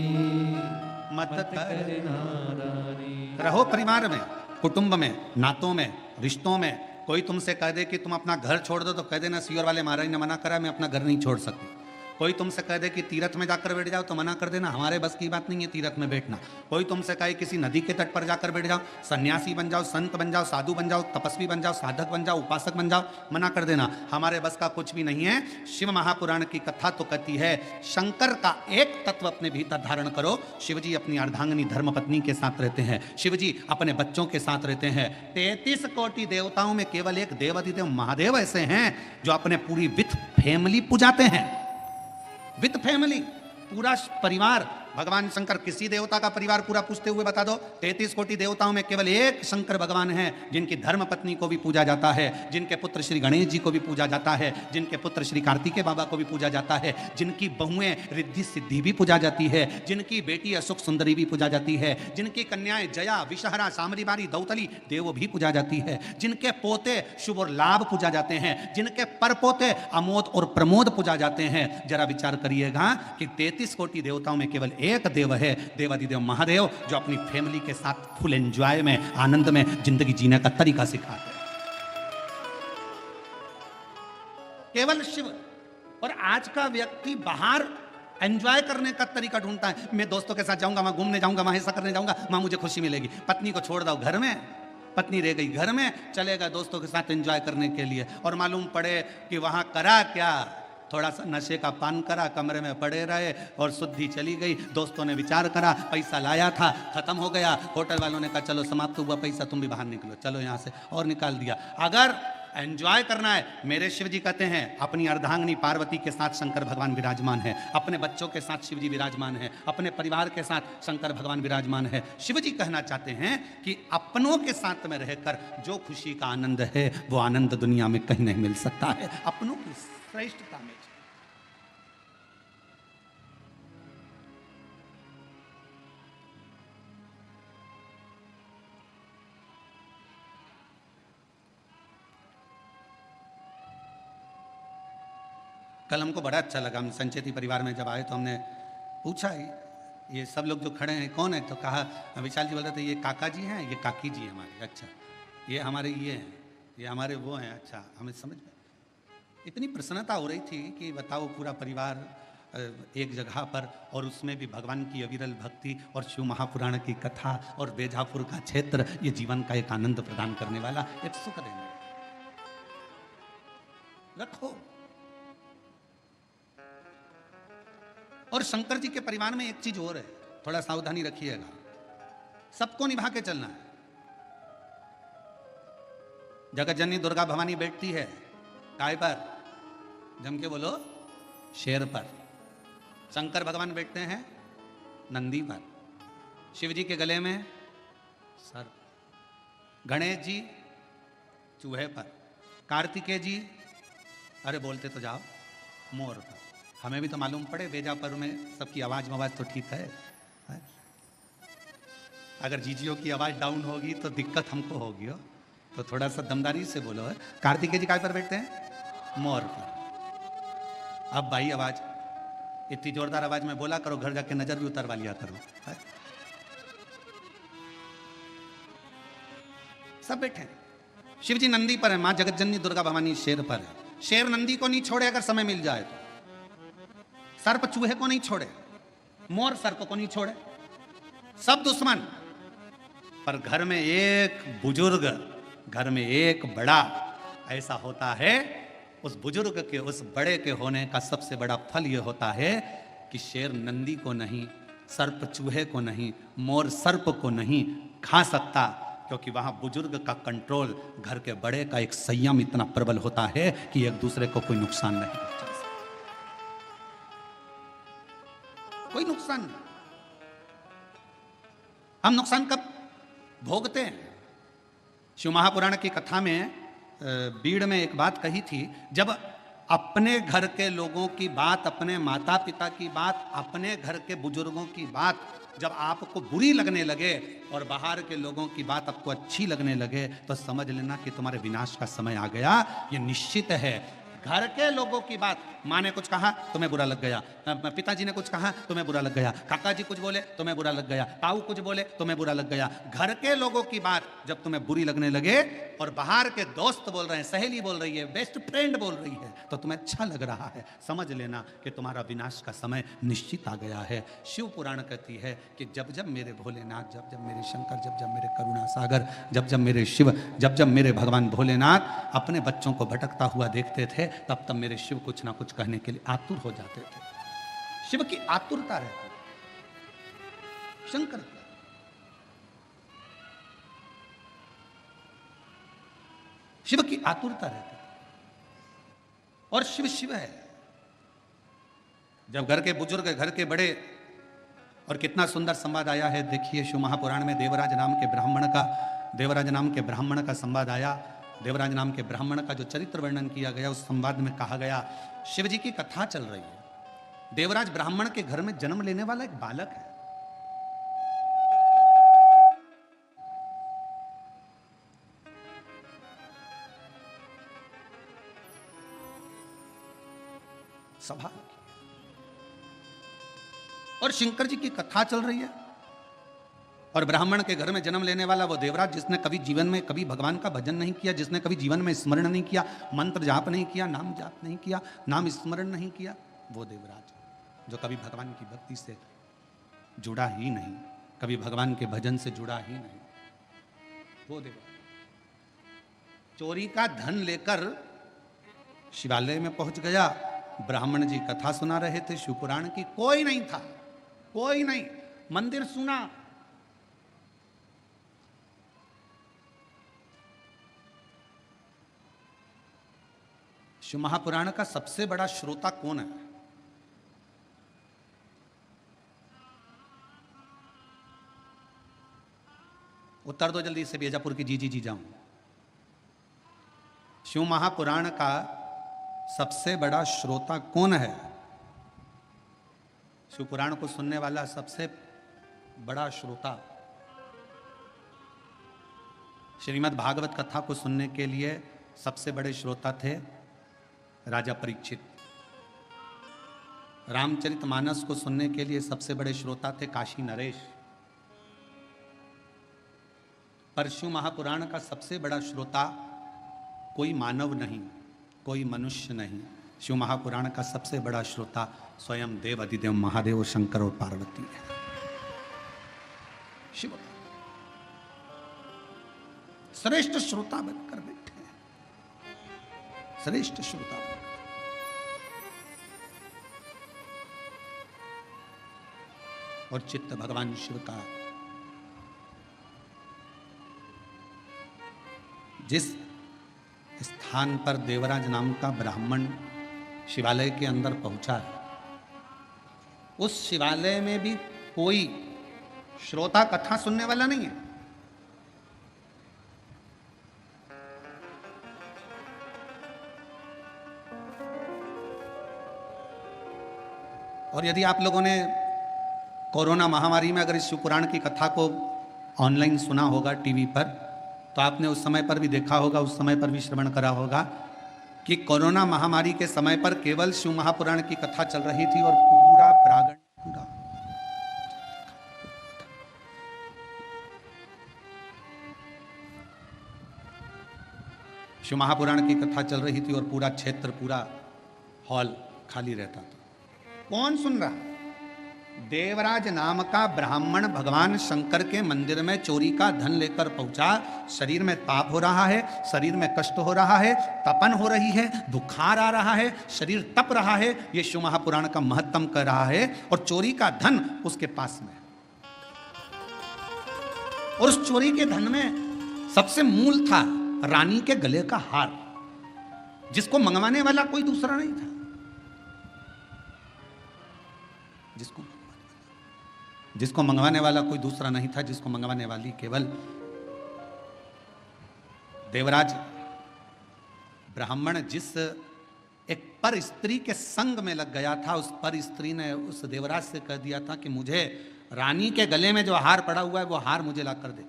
मत कर नादानी। रहो परिवार में, कुटुंब में, नातों में, रिश्तों में। कोई तुमसे कह दे कि तुम अपना घर छोड़ दो तो कह देना सीवर वाले महाराज ने मना करा, मैं अपना घर नहीं छोड़ सकती। कोई तुमसे कह दे कि तीर्थ में जाकर बैठ जाओ तो मना कर देना, हमारे बस की बात नहीं है तीर्थ में बैठना। कोई तुमसे कहे किसी नदी के तट पर जाकर बैठ जाओ, सन्यासी बन जाओ, संत बन जाओ, साधु बन जाओ, तपस्वी बन जाओ, साधक बन जाओ, उपासक बन जाओ, मना कर देना, हमारे बस का कुछ भी नहीं है। शिव महापुराण की कथा तो कहती है शंकर का एक तत्व अपने भीतर धारण करो। शिवजी अपनी अर्धांगिनी धर्मपत्नी के साथ रहते हैं, शिवजी अपने बच्चों के साथ रहते हैं। 33 कोटि देवताओं में केवल एक देवाधिदेव महादेव ऐसे हैं जो अपने पूरी विथ फैमिली पुजाते हैं। विद फैमिली, पूरा परिवार। भगवान शंकर किसी देवता का परिवार पूरा पूछते हुए बता दो। 33 कोटि देवताओं में केवल एक शंकर भगवान हैं जिनकी धर्म पत्नी को भी पूजा जाता है, जिनके पुत्र श्री गणेश जी को भी पूजा जाता है, जिनके पुत्र श्री कार्तिकेय बाबा को भी पूजा जाता है, जिनकी बहुएं रिद्धि सिद्धि भी पूजा जाती है, जिनकी बेटी अशोक सुंदरी भी पूजा जाती है, जिनकी कन्याएं जया, विषहरा, सामरीबारी, दौतली देव भी पूजा जाती है, जिनके पोते शुभ और लाभ पूजा जाते हैं, जिनके परपोते अमोद और प्रमोद पूजा जाते हैं। जरा विचार करिएगा कि 33 कोटि देवताओं में केवल एक देव है, देवादिदेव महादेव, जो अपनी फैमिली के साथ फुल एंजॉय में, आनंद में जिंदगी जीने का तरीका सिखाते हैं। केवल शिव। और आज का व्यक्ति बाहर एंजॉय करने का तरीका ढूंढता है। मैं दोस्तों के साथ जाऊंगा, वहां घूमने जाऊंगा, वहां ऐसा करने जाऊंगा, वहां मुझे खुशी मिलेगी। पत्नी को छोड़ दो घर में, पत्नी रह गई घर में, चलेगा दोस्तों के साथ एंजॉय करने के लिए, और मालूम पड़े कि वहां करा क्या, थोड़ा सा नशे का पान करा, कमरे में पड़े रहे और शुद्धि चली गई। दोस्तों ने विचार करा, पैसा लाया था खत्म हो गया, होटल वालों ने कहा चलो समाप्त हुआ पैसा, तुम भी बाहर निकलो, चलो यहाँ से, और निकाल दिया। अगर एंजॉय करना है, मेरे शिव जी कहते हैं अपनी अर्धांगिनी पार्वती के साथ शंकर भगवान विराजमान है, अपने बच्चों के साथ शिव जी विराजमान है, अपने परिवार के साथ शंकर भगवान विराजमान है। शिव जी कहना चाहते हैं कि अपनों के साथ में रहकर जो खुशी का आनंद है वो आनंद दुनिया में कहीं नहीं मिल सकता है, अपनों की श्रेष्ठता में। कल हमको बड़ा अच्छा लगा, हम संचेती परिवार में जब आए तो हमने पूछा ये सब लोग जो खड़े हैं कौन है, तो कहा विशाल जी बोल रहे थे ये काका जी हैं, ये काकी जी हमारे, अच्छा ये हमारे ये हैं, ये हमारे वो हैं, अच्छा हमें समझ में इतनी प्रसन्नता हो रही थी कि बताओ पूरा परिवार एक जगह पर, और उसमें भी भगवान की अविरल भक्ति और शिव महापुराण की कथा और बेजापुर का क्षेत्र, ये जीवन का एक आनंद प्रदान करने वाला एक सुख देने रखो। और शंकर जी के परिवार में एक चीज और है, थोड़ा सावधानी रखिएगा, सबको निभा के चलना है। जगत जननी दुर्गा भवानी बैठती है काय पर, जम के बोलो शेर पर, शंकर भगवान बैठते हैं नंदी पर, शिव जी के गले में सर्प, गणेश जी चूहे पर, कार्तिकेय जी अरे बोलते तो जाओ मोर पर। हमें भी तो मालूम पड़े बेजापुर में सबकी आवाज तो ठीक है, अगर जीजियों की आवाज डाउन होगी तो दिक्कत हमको होगी हो, तो थोड़ा सा दमदारी से बोलो है। कार्तिकेय जी काय पर बैठते हैं मोर पर। अब भाई आवाज इतनी जोरदार आवाज में बोला करो, घर जाके नजर भी उतरवा लिया करो है? सब बैठे, शिव जी नंदी पर है, मां जगत जननी दुर्गा भवानी शेर पर है। शेर नंदी को नहीं छोड़े अगर समय मिल जाए तो, सर्प चूहे को नहीं छोड़े, मोर सर्प को नहीं छोड़े, सब दुश्मन। पर घर में एक बुजुर्ग, घर में एक बड़ा ऐसा होता है, उस बुजुर्ग के उस बड़े के होने का सबसे बड़ा फल यह होता है कि शेर नंदी को नहीं, सर्प चूहे को नहीं, मोर सर्प को नहीं खा सकता, क्योंकि वहां बुजुर्ग का कंट्रोल, घर के बड़े का एक संयम इतना प्रबल होता है कि एक दूसरे को कोई नुकसान नहीं पहुंचा सकता, कोई नुकसान नहीं। हम नुकसान कब भोगते हैं? शिव महापुराण की कथा में बीड़ में एक बात कही थी, जब अपने घर के लोगों की बात, अपने माता पिता की बात, अपने घर के बुजुर्गों की बात जब आपको बुरी लगने लगे और बाहर के लोगों की बात आपको अच्छी लगने लगे, तो समझ लेना कि तुम्हारे विनाश का समय आ गया, ये निश्चित है। घर के लोगों की बात, माँ ने कुछ कहा तुम्हें बुरा लग गया, पिताजी ने कुछ कहा तुम्हें बुरा लग गया, काका जी कुछ बोले तुम्हें बुरा लग गया, ताऊ कुछ बोले तुम्हें बुरा लग गया। घर के लोगों की बात जब तुम्हें बुरी लगने लगे और बाहर के दोस्त बोल रहे हैं, सहेली बोल रही है, बेस्ट फ्रेंड बोल रही है, तो तुम्हें अच्छा लग रहा है, समझ लेना कि तुम्हारा विनाश का समय निश्चित आ गया है। शिव पुराण कहती है कि जब जब मेरे भोलेनाथ, जब जब मेरे शंकर, जब जब मेरे करुणा सागर, जब जब मेरे शिव, जब जब मेरे भगवान भोलेनाथ अपने बच्चों को भटकता हुआ देखते थे, तब तब मेरे शिव कुछ ना कुछ कहने के लिए आतुर हो जाते थे। शिव की आतुरता रहती, शंकर शिव की आतुरता रहती, और शिव शिव है। जब घर के बुजुर्ग, घर के बड़े, और कितना सुंदर संवाद आया है, देखिए शिव महापुराण में देवराज नाम के ब्राह्मण का संवाद आया। देवराज नाम के ब्राह्मण का जो चरित्र वर्णन किया गया, उस संवाद में कहा गया, शिव जी की कथा चल रही है, देवराज ब्राह्मण के घर में जन्म लेने वाला एक बालक है। सभा और शंकर जी की कथा चल रही है, और ब्राह्मण के घर में जन्म लेने वाला वो देवराज, जिसने कभी जीवन में कभी भगवान का भजन नहीं किया, जिसने कभी जीवन में स्मरण नहीं किया, मंत्र जाप नहीं किया, नाम जाप नहीं किया, नाम स्मरण नहीं किया, वो देवराज। जो कभी भगवान की भक्ति से जुड़ा ही नहीं, कभी भगवान के भजन से जुड़ा ही नहीं, वो देखो चोरी का धन लेकर शिवालय में पहुंच गया। ब्राह्मण जी कथा सुना रहे थे शिव पुराण की, कोई नहीं था, कोई नहीं, मंदिर सुना। शिव महापुराण का सबसे बड़ा श्रोता कौन है? उत्तर दो जल्दी से, बीजापुर की जी जाऊं। शिव महापुराण का सबसे बड़ा श्रोता कौन है? शिव पुराण को सुनने वाला सबसे बड़ा श्रोता, श्रीमद् भागवत कथा को सुनने के लिए सबसे बड़े श्रोता थे राजा परीक्षित। रामचरितमानस को सुनने के लिए सबसे बड़े श्रोता थे काशी नरेश। पर शिव महापुराण का सबसे बड़ा श्रोता कोई मानव नहीं, कोई मनुष्य नहीं। शिव महापुराण का सबसे बड़ा श्रोता स्वयं देव अधिदेव महादेव शंकर और पार्वती है। शिव श्रेष्ठ श्रोता बनकर बैठे हैं, श्रेष्ठ श्रोता बनकर। और चित्त भगवान शिव का जिस स्थान पर देवराज नाम का ब्राह्मण शिवालय के अंदर पहुंचा, उस शिवालय में भी कोई श्रोता कथा सुनने वाला नहीं है। और यदि आप लोगों ने कोरोना महामारी में अगर इस शिव पुराण की कथा को ऑनलाइन सुना होगा टीवी पर, तो आपने उस समय पर भी देखा होगा, उस समय पर भी श्रवण करा होगा कि कोरोना महामारी के समय पर केवल शिव महापुराण की कथा चल रही थी और पूरा प्रांगण पूरा शिव महापुराण की कथा चल रही थी और पूरा क्षेत्र, पूरा हॉल खाली रहता था। कौन सुन रहा? देवराज नाम का ब्राह्मण भगवान शंकर के मंदिर में चोरी का धन लेकर पहुंचा। शरीर में ताप हो रहा है, शरीर में कष्ट हो रहा है, तपन हो रही है, बुखार आ रहा है, शरीर तप रहा है। ये शिव महापुराण का महत्तम कर रहा है और चोरी का धन उसके पास में। और उस चोरी के धन में सबसे मूल था रानी के गले का हार, जिसको मंगवाने वाला कोई दूसरा नहीं था। जिसको मंगवाने वाला कोई दूसरा नहीं था, जिसको मंगवाने वाली केवल देवराज ब्राह्मण जिस एक पर स्त्री के संग में लग गया था, उस पर स्त्री ने उस देवराज से कह दिया था कि मुझे रानी के गले में जो हार पड़ा हुआ है वो हार मुझे ला कर दे।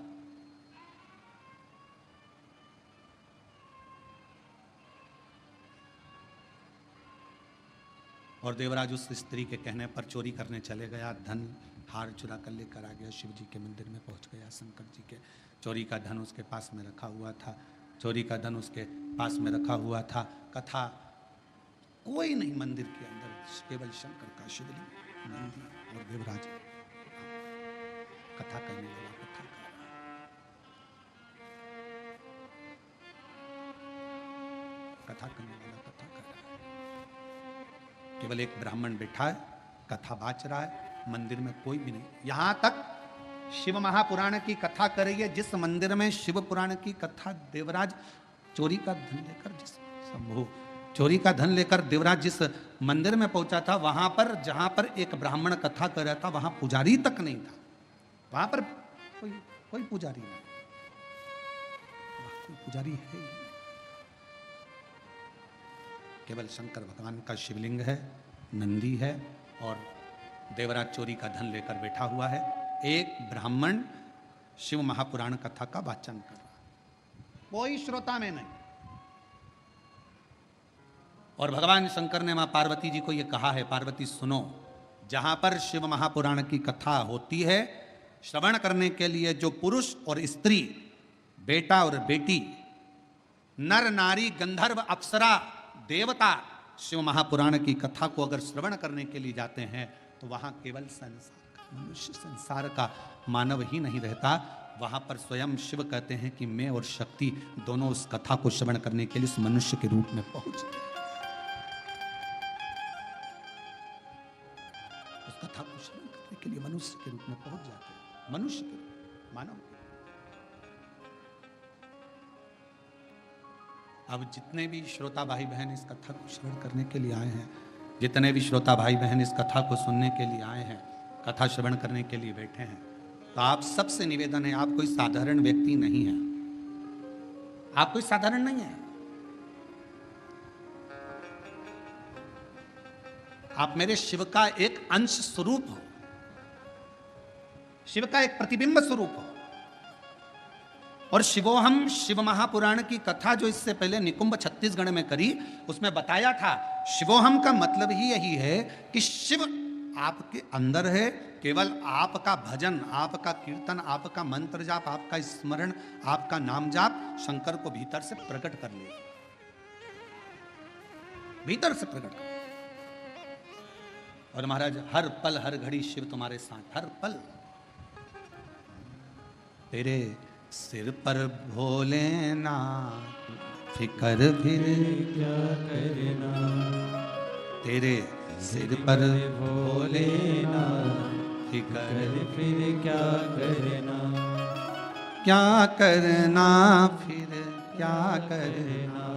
और देवराज उस स्त्री के कहने पर चोरी करने चले गया, धन हार चुरा कर लेकर आ गया, शिव जी के मंदिर में पहुंच गया। शंकर जी के चोरी का धन उसके पास में रखा हुआ था, चोरी का धन उसके पास में रखा हुआ था। कथा कोई नहीं मंदिर के अंदर, केवल शंकर का शिवलिंग, नंदी और देवराज कथा करने वाला कथा कर रहा, कथा करने वाला कथा कर रहा है। केवल एक ब्राह्मण बैठा है, कथा बाच रहा है, मंदिर में कोई भी नहीं। यहां तक शिव महापुराण की कथा कर रही है, जिस मंदिर में शिव पुराण की कथा देवराज चोरी का धन लेकर, जिस शंभु चोरी का धन लेकर देवराज जिस मंदिर में पहुंचा था, वहां पर जहां पर एक ब्राह्मण कथा कर रहा था, वहां पुजारी तक नहीं था। वहां पर कोई पुजारी नहीं, कोई पुजारी है ही। केवल शंकर भगवान का शिवलिंग है, नंदी है और देवराज चोरी का धन लेकर बैठा हुआ है। एक ब्राह्मण शिव महापुराण कथा का वाचन कर रहा है, कोई श्रोता में नहीं। और भगवान शंकर ने मां पार्वती जी को यह कहा है, पार्वती सुनो, जहां पर शिव महापुराण की कथा होती है, श्रवण करने के लिए जो पुरुष और स्त्री, बेटा और बेटी, नर नारी, गंधर्व, अप्सरा, देवता शिव महापुराण की कथा को अगर श्रवण करने के लिए जाते हैं तो वहां केवल मनुष्य संसार का मानव ही नहीं रहता, वहां पर स्वयं शिव कहते हैं कि मैं और शक्ति दोनों उस कथा को श्रवण करने के लिए उस मनुष्य के रूप में पहुंच गए। उस कथा को श्रवण करने के लिए मनुष्य के रूप में पहुंच जाते हैं, मनुष्य के रूप, मानव के। अब जितने भी श्रोता भाई बहन इस कथा को श्रवण करने के लिए आए हैं, जितने भी श्रोता भाई बहन इस कथा को सुनने के लिए आए हैं, कथा श्रवण करने के लिए बैठे हैं, तो आप सबसे निवेदन है, आप कोई साधारण व्यक्ति नहीं है, आप कोई साधारण नहीं है। आप मेरे शिव का एक अंश स्वरूप हो, शिव का एक प्रतिबिंब स्वरूप हो। और शिवोहम शिव महापुराण की कथा जो इससे पहले निकुंभ छत्तीसगढ़ में करी, उसमें बताया था शिवोहम का मतलब ही यही है कि शिव आपके अंदर है, केवल आपका भजन, आपका कीर्तन, आपका मंत्र जाप, आपका स्मरण, आपका नाम जाप शंकर को भीतर से प्रकट कर ले, भीतर से प्रकट कर। और महाराज हर पल हर घड़ी शिव तुम्हारे साथ, हर पल। तेरे सिर पर भोलेनाथ फिकर फिर क्या करना, तेरे सिर पर भोलेनाथ फिकर फिर क्या करना, क्या करना फिर क्या करना,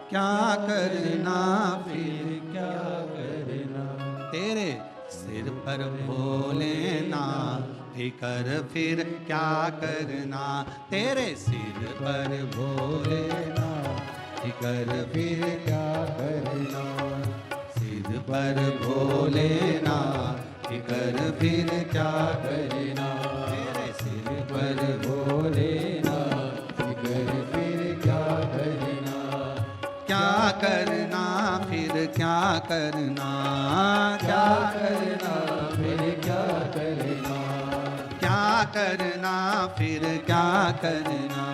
क्या करना फिर क्या करना, तेरे सिर पर भोलेनाथ फिकर फिर क्या करना, तेरे सिर पर भोलेनाथ फिकर फिर क्या करना, सिर पर भोलेनाथ फिकर फिर क्या करना, तेरे सिर पर भोलेनाथ फिकर फिर क्या करना, क्या करना फिर क्या करना, क्या करना फिर क्या करना, क्या करना फिर क्या करना,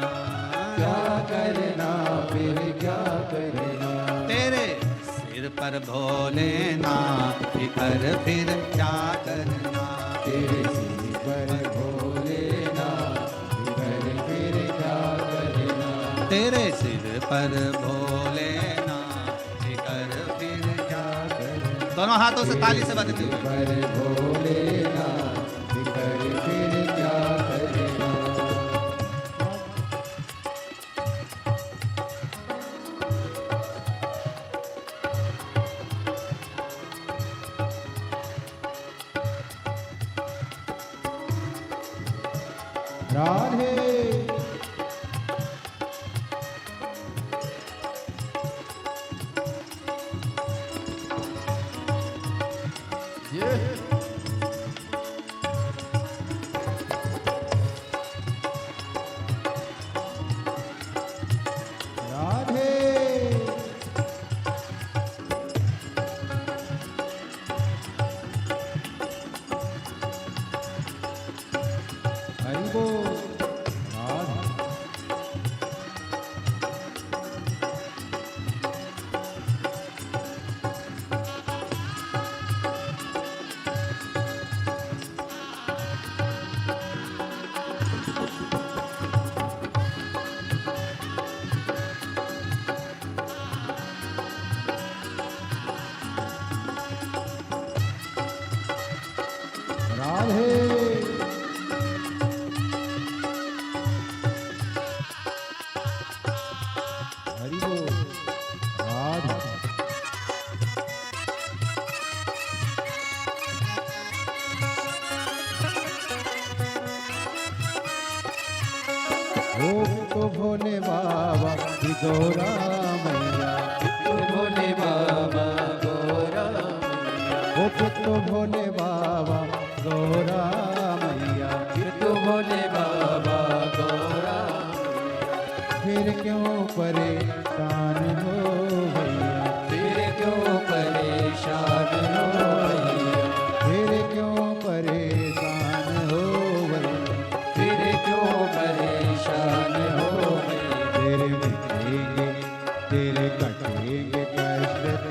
क्या करना फिर क्या करना, तेरे सिर पर भोलेनाथ फिकर फिर क्या करना, तेरे सिर पर भोलेनाथ फिकर फिर क्या करना, तेरे सिर पर भोलेनाथ फिकर फिर क्या करना। दोनों हाथों से ताली से बजते हुए पर भोलेनाथ फिकर फिर क्या करना। राधे तो भोले बाबा गौरा मैया, तो भोले बाबा गौरा मैया, तो भोले बाबा गौरा मैया, तो भोले बाबा गौरा मैया, फिर क्यों परेशान हो भैया, फिर क्यों परेशान हो भैया, फिर क्यों परेशान हो भैया, फिर क्यों परेशान हो, तेरे मिटेंगे तेरे कटेंगे कष्ट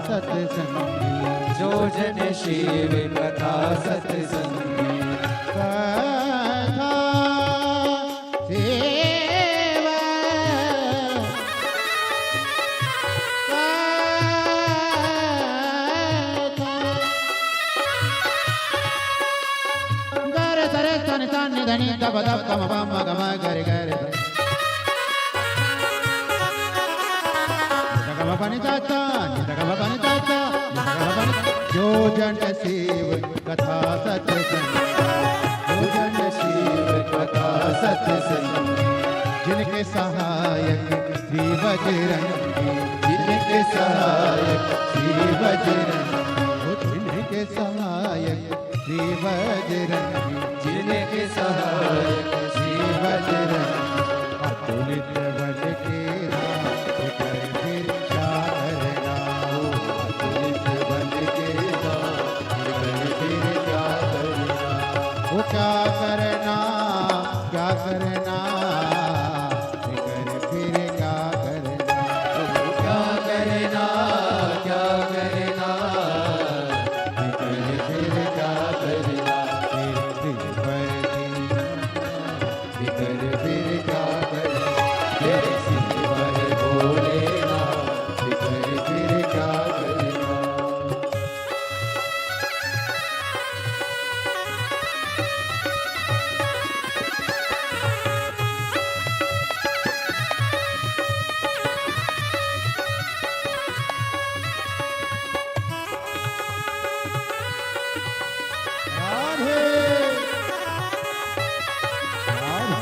सत्संगी, जो जन शिव कथा सत्संगी। कथा सेव गर सर सन सन धनी तब तब कम पम गम गर गर गम पनि चाचा गम पनि चाचा जो जन शिव कथा सत्संग, जो जन शिव कथा सत्संगी। जिनके सहायक श्री बजरंगी, जिनके सहायक श्री बजरंगी, जिनके सहायक श्री बजरंगी, जिनके सहायक श्री बजरंगी। अतुलित बल के नाम कर फिर क्या करना, अतुलित बल के नाम कर फिर क्या करना। वो क्या करना, क्या करना, कर फिर क्या करना, क्या करना, क्या करना, कर फिर क्या करना, फिर पर कर फिर क्या करना। तेरे सिर पर भोलेनाथ, कर फिर क्या करना। राधे राधे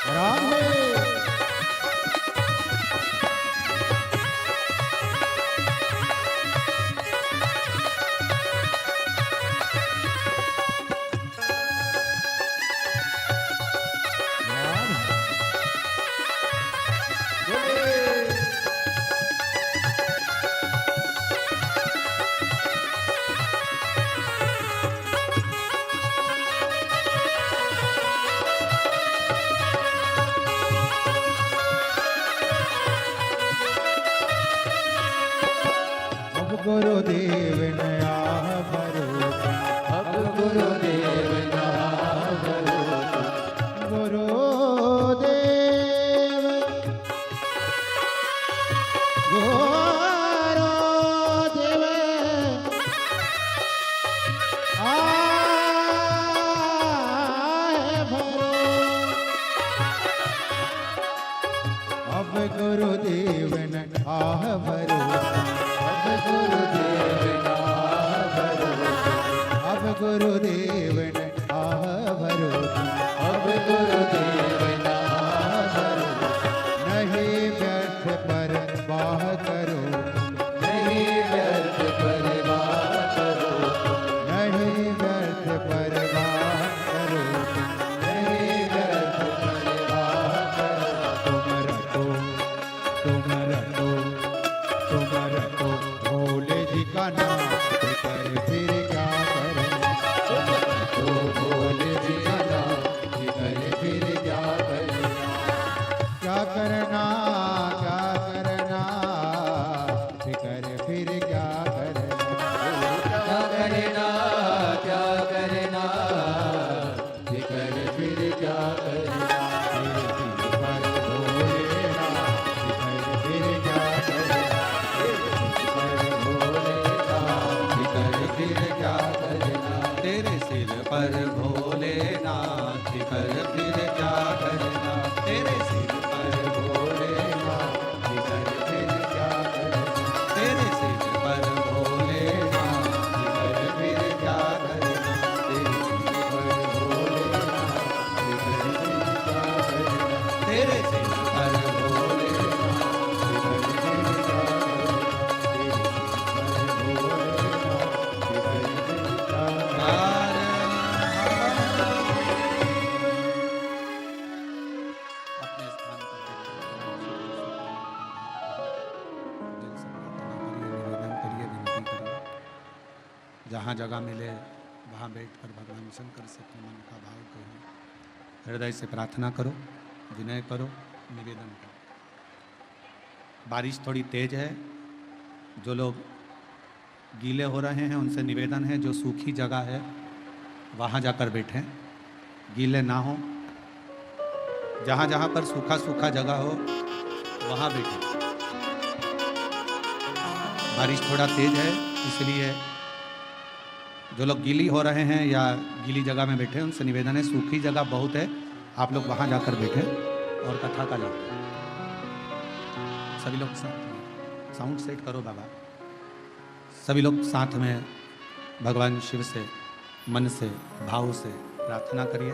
राधे राधे अब गुरुदेव नया भरोसा, अब गुरुदेव ना भरो, गुरुदेव गुरुदेव आए भरो, अब गुरुदेव न आह भरोसा, अब गुरुदेव ना भरो, अब गुरुदेव न आह भरोसा, अब गुरुदेव ना भरो। नहीं व्यर्थ पर वाह करो, नहीं व्यर्थ परवाह करो, नहीं व्यर्थ पर वाह करो, नहीं व्यर्थ परवाह करो। तुम रखो, तुम रखो, तुम रखो भोले जी का नाम, कर फिर क्या करना, तो बोले जी का नाम, कर फिर क्या करना। क्या करना, क्या करना, कर फिर क्या करना, क्या करना, क्या करना, कर फिर क्या करना। पर भोलेनाथ, कर फिर क्या करना, पर भोलेनाथ, कर फिर क्या करना। तेरे सिर पर भोलेनाथ कर फिर क्या करना, तेरे सिर पर भोलेनाथ कर फिर क्या करना, तेरे सिर पर भोलेनाथ कर फिर क्या करना। जहाँ जगह मिले वहाँ बैठकर भगवान शंकर से अपने मन का भाव कहो, हृदय से प्रार्थना करो, विनय करो, निवेदन करो। बारिश थोड़ी तेज है, जो लोग गीले हो रहे हैं उनसे निवेदन है जो सूखी जगह है वहाँ जाकर बैठें, गीले ना हो। जहाँ जहाँ पर सूखा सूखा जगह हो वहाँ बैठें। बारिश थोड़ा तेज है, इसलिए जो लोग गीली हो रहे हैं या गीली जगह में बैठे उनसे निवेदन है, सूखी जगह बहुत है, आप लोग वहाँ जाकर बैठें और कथा का लाभ। सभी लोग साउंड सेट करो बाबा। सभी लोग साथ में भगवान शिव से मन से भाव से प्रार्थना करिए,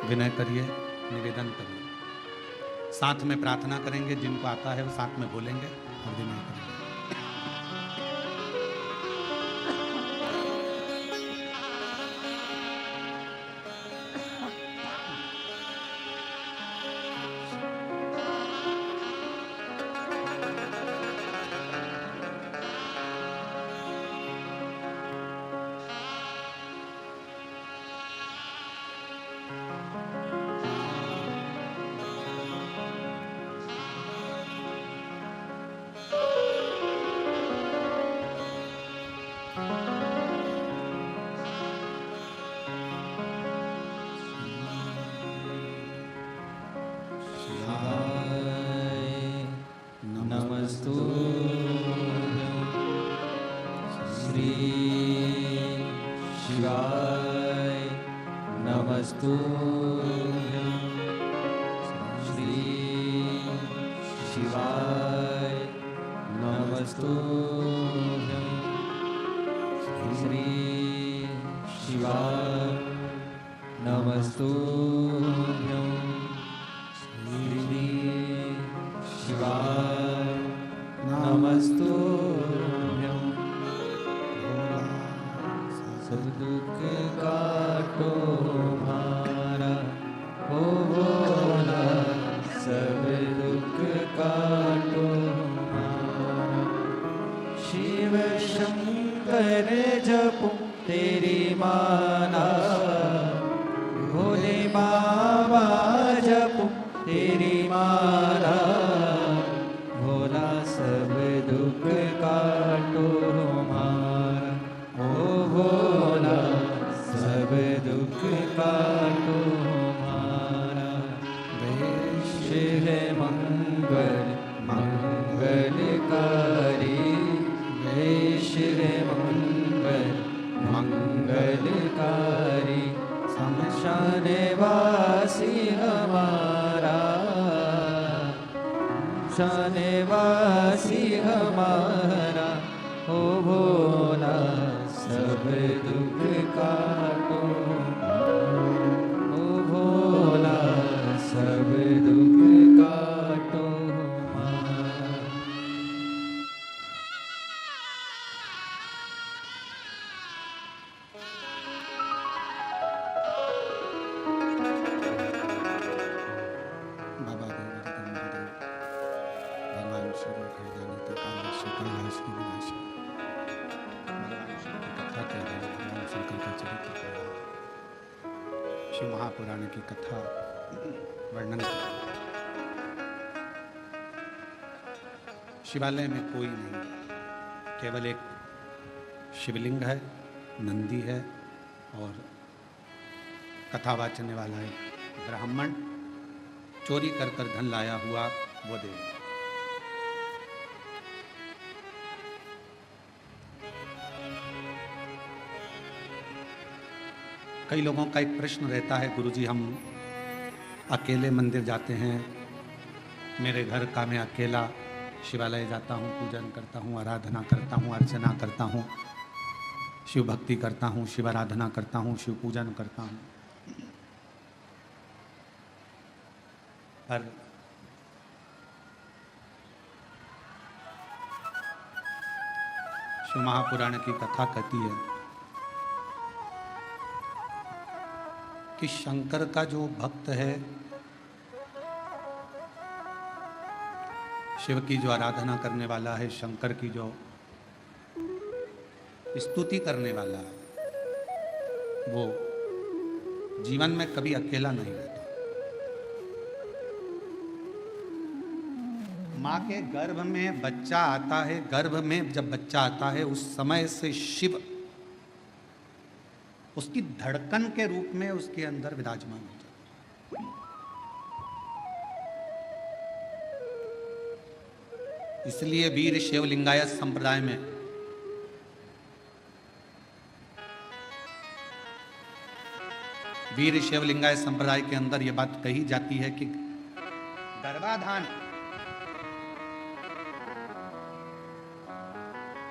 विनय करिए, निवेदन करिए। साथ में प्रार्थना करेंगे, जिनको आता है वो साथ में बोलेंगे और विनय करेंगे। शिव महापुराण की कथा वर्णन करते। शिवालय में कोई नहीं, केवल एक शिवलिंग है, नंदी है और कथा वाचने वाला एक ब्राह्मण चोरी कर कर धन लाया हुआ वो देव। कई लोगों का एक प्रश्न रहता है, गुरुजी हम अकेले मंदिर जाते हैं, मेरे घर का मैं अकेला शिवालय जाता हूँ, पूजन करता हूँ, आराधना करता हूँ, अर्चना करता हूँ, शिव भक्ति करता हूँ, शिव आराधना करता हूँ, शिव पूजन करता हूँ, पर शिव महापुराण की कथा कहती है कि शंकर का जो भक्त है, शिव की जो आराधना करने वाला है, शंकर की जो स्तुति करने वाला है, वो जीवन में कभी अकेला नहीं रहता। माँ के गर्भ में बच्चा आता है, गर्भ में जब बच्चा आता है उस समय से शिव उसकी धड़कन के रूप में उसके अंदर विराजमान हो जाता है। इसलिए वीर शैव लिंगायत संप्रदाय में वीर शैव लिंगायत संप्रदाय के अंदर यह बात कही जाती है कि गर्भाधान,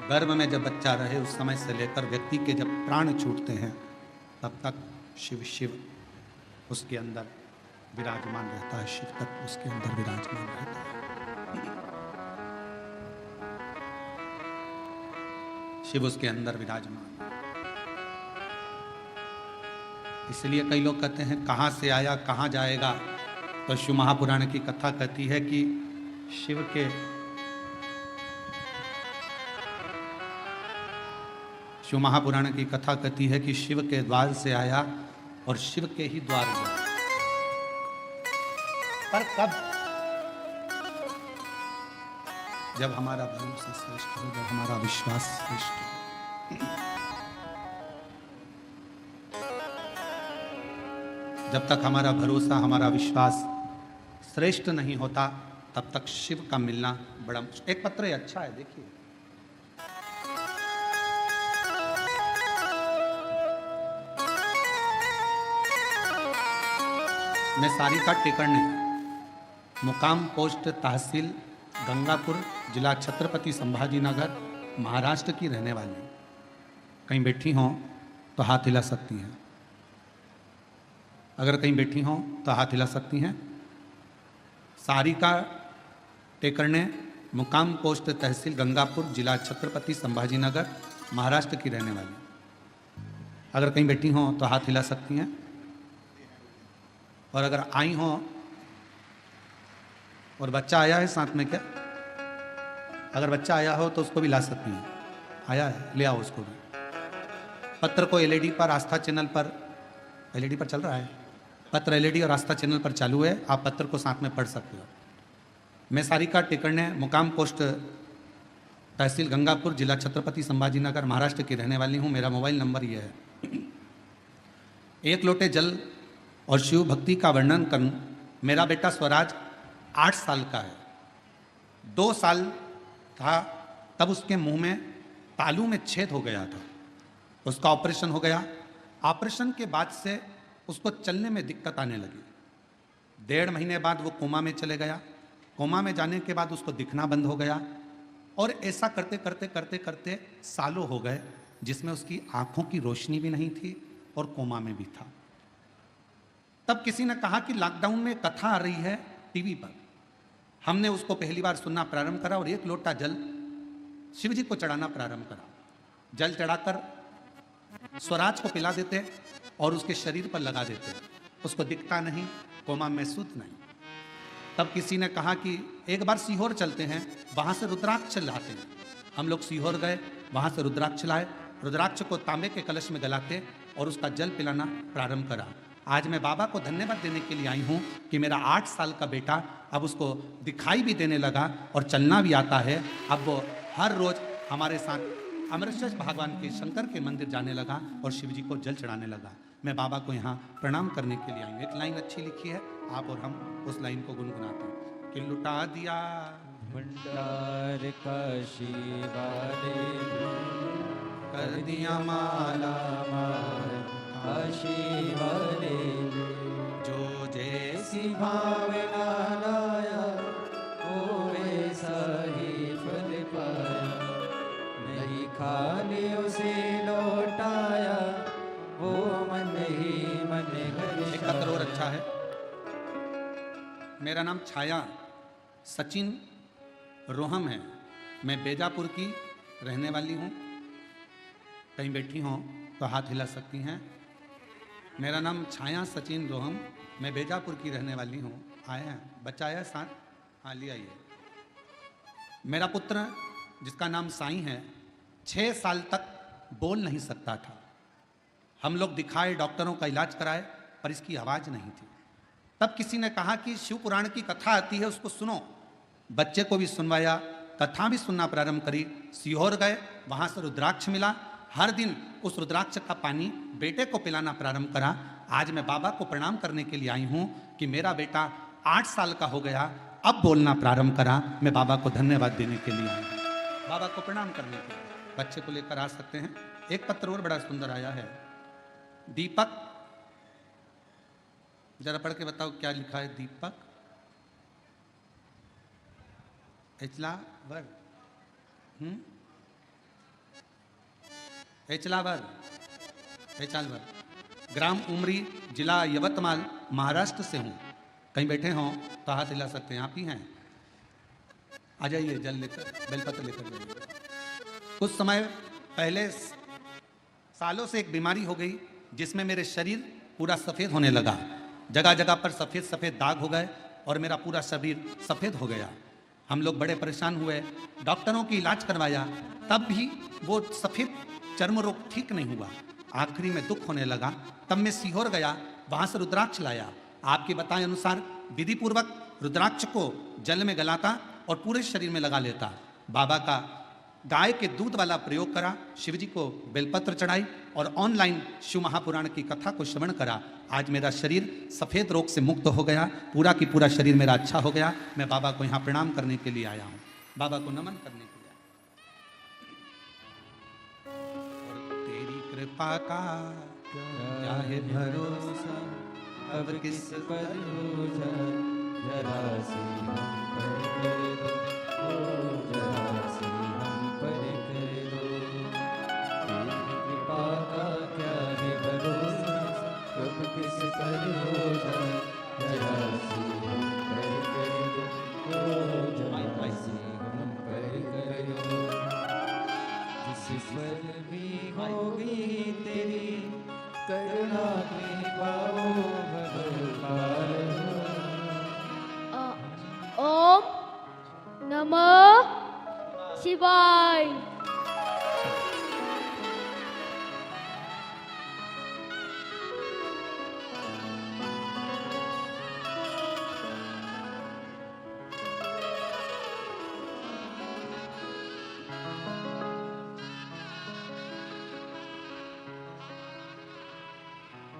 गर्भ में जब बच्चा रहे उस समय से लेकर व्यक्ति के जब प्राण छूटते हैं तब तक शिव शिव उसके अंदर विराजमान रहता है, शिव तत्व उसके अंदर विराजमान रहता है। शिव उसके अंदर विराजमान। इसलिए कई लोग कहते हैं कहां से आया कहां जाएगा, तो शिव महापुराण की कथा कहती है कि शिव के शिव महापुराण की कथा कहती है कि शिव के द्वार से आया और शिव के ही द्वार गया। पर कब? जब हमारा भरोसा श्रेष्ठ हो, जब हमारा विश्वास श्रेष्ठ हो। जब तक हमारा भरोसा हमारा विश्वास श्रेष्ठ नहीं होता तब तक शिव का मिलना बड़ा मुश्किल। एक पत्र अच्छा है, देखिए। मैं सारिका टेकरने, मुकाम पोस्ट तहसील गंगापुर, जिला छत्रपति संभाजी नगर, महाराष्ट्र की रहने वाली हूँ। कहीं बैठी हों तो हाथ हिला सकती हैं। अगर कहीं बैठी हों तो हाथ हिला सकती हैं। सारिका टेकरने, मुकाम पोस्ट तहसील गंगापुर, जिला छत्रपति संभाजी नगर, महाराष्ट्र की रहने वाली। अगर कहीं बैठी हों तो हाथ हिला सकती हैं। और अगर आई हो और बच्चा आया है साथ में क्या? अगर बच्चा आया हो तो उसको भी ला सकती हैं। आया है, ले आओ उसको भी। पत्र को एलईडी पर, आस्था चैनल पर, एलईडी पर चल रहा है पत्र, एलईडी और आस्था चैनल पर चालू है। आप पत्र को साथ में पढ़ सकते हो। मैं सारिका टेकरने, मुकाम पोस्ट तहसील गंगापुर, जिला छत्रपति संभाजी नगर, महाराष्ट्र की रहने वाली हूँ। मेरा मोबाइल नंबर ये है। एक लोटे जल और शिव भक्ति का वर्णन करूं। मेरा बेटा स्वराज 8 साल का है। 2 साल था तब उसके मुंह में तालू में छेद हो गया था। उसका ऑपरेशन हो गया। ऑपरेशन के बाद से उसको चलने में दिक्कत आने लगी। 1.5 महीने बाद वो कोमा में चले गया। कोमा में जाने के बाद उसको दिखना बंद हो गया। और ऐसा करते करते करते करते सालों हो गए जिसमें उसकी आंखों की रोशनी भी नहीं थी और कोमा में भी था। तब किसी ने कहा कि लॉकडाउन में कथा आ रही है टीवी पर। हमने उसको पहली बार सुनना प्रारंभ करा और 1 लोटा जल शिव जी को चढ़ाना प्रारंभ करा। जल चढ़ाकर स्वराज को पिला देते और उसके शरीर पर लगा देते। उसको दिखता नहीं, कोमा महसूस नहीं। तब किसी ने कहा कि एक बार सीहोर चलते हैं, वहाँ से रुद्राक्ष लाते हैं। हम लोग सीहोर गए, वहाँ से रुद्राक्ष लाए। रुद्राक्ष को तांबे के कलश में गलाते और उसका जल पिलाना प्रारंभ करा। आज मैं बाबा को धन्यवाद देने के लिए आई हूँ कि मेरा 8 साल का बेटा अब उसको दिखाई भी देने लगा और चलना भी आता है। अब वो हर रोज हमारे साथ अमृतसर भगवान के शंकर के मंदिर जाने लगा और शिव जी को जल चढ़ाने लगा। मैं बाबा को यहाँ प्रणाम करने के लिए आई हूँ। एक लाइन अच्छी लिखी है, आप और हम उस लाइन को गुनगुनाते हैं कि लुटा दिया भंडार का शिवाले कर दिया माला माल आशीवाले जो जैसी भावना लाया वो वैसा ही फल पाया। नहीं खाली उसे लौटाया वो मन ही मन एक पत्र और अच्छा है। मेरा नाम छाया सचिन रोहम है। मैं बेजापुर की रहने वाली हूँ। कहीं बैठी हों तो हाथ हिला सकती हैं। मेरा नाम छाया सचिन रोहम, मैं बेजापुर की रहने वाली हूँ। आए हैं, बच्चा आया साथ? हाँ, ले आइए। मेरा पुत्र जिसका नाम साईं है 6 साल तक बोल नहीं सकता था। हम लोग दिखाए, डॉक्टरों का इलाज कराए, पर इसकी आवाज नहीं थी। तब किसी ने कहा कि शिव पुराण की कथा आती है, उसको सुनो। बच्चे को भी सुनवाया, कथा भी सुनना प्रारंभ करी। सीहोर गए, वहां से रुद्राक्ष मिला। हर दिन उस रुद्राक्ष का पानी बेटे को पिलाना प्रारंभ करा। आज मैं बाबा को प्रणाम करने के लिए आई हूं कि मेरा बेटा 8 साल का हो गया, अब बोलना प्रारंभ करा। मैं बाबा को धन्यवाद देने के लिए आई हूं, बाबा को प्रणाम करने के लिए। बच्चे को लेकर आ सकते हैं। एक पत्र और बड़ा सुंदर आया है। दीपक, जरा पढ़ के बताओ क्या लिखा है। दीपक एचलावर, एचलावर, ग्राम उमरी, जिला यवतमाल, महाराष्ट्र से हूं। कहीं बैठे हों तो हाथ हिला सकते हैं, आप ही हैं। आ जाइए, जल लेकर, बेलपत्र लेकर जाइए। कुछ समय पहले सालों से एक बीमारी हो गई जिसमें मेरे शरीर पूरा सफ़ेद होने लगा। जगह जगह पर सफ़ेद सफ़ेद दाग हो गए और मेरा पूरा शरीर सफ़ेद हो गया। हम लोग बड़े परेशान हुए, डॉक्टरों की इलाज करवाया, तब भी वो सफ़ेद चर्म रोग ठीक नहीं हुआ। आखिरी में दुख होने लगा। तब मैं सीहोर गया, वहाँ से रुद्राक्ष लाया। आपके बताए अनुसार विधि पूर्वक रुद्राक्ष को जल में गलाता और पूरे शरीर में लगा लेता। बाबा का गाय के दूध वाला प्रयोग करा, शिव जी को बेलपत्र चढ़ाई और ऑनलाइन शिव महापुराण की कथा को श्रवण करा। आज मेरा शरीर सफ़ेद रोग से मुक्त हो गया, पूरा की पूरा शरीर मेरा अच्छा हो गया। मैं बाबा को यहाँ प्रणाम करने के लिए आया हूँ, बाबा को नमन करने के लिए। और तेरी कृपा का क्या है भरोसा, अब किस पर भरोसा, जरा सी हम पर कर दो, जरा सी हम पर कर दो। तेरी कृपा का क्या है भरोसा, कब किस पर हो जाए, जरा सी हम पर कर दो, जरा सी हम पर कर दो। जिस पर भी होगी तेरी करुणा कृपा भगवान। ओम नमः शिवाय।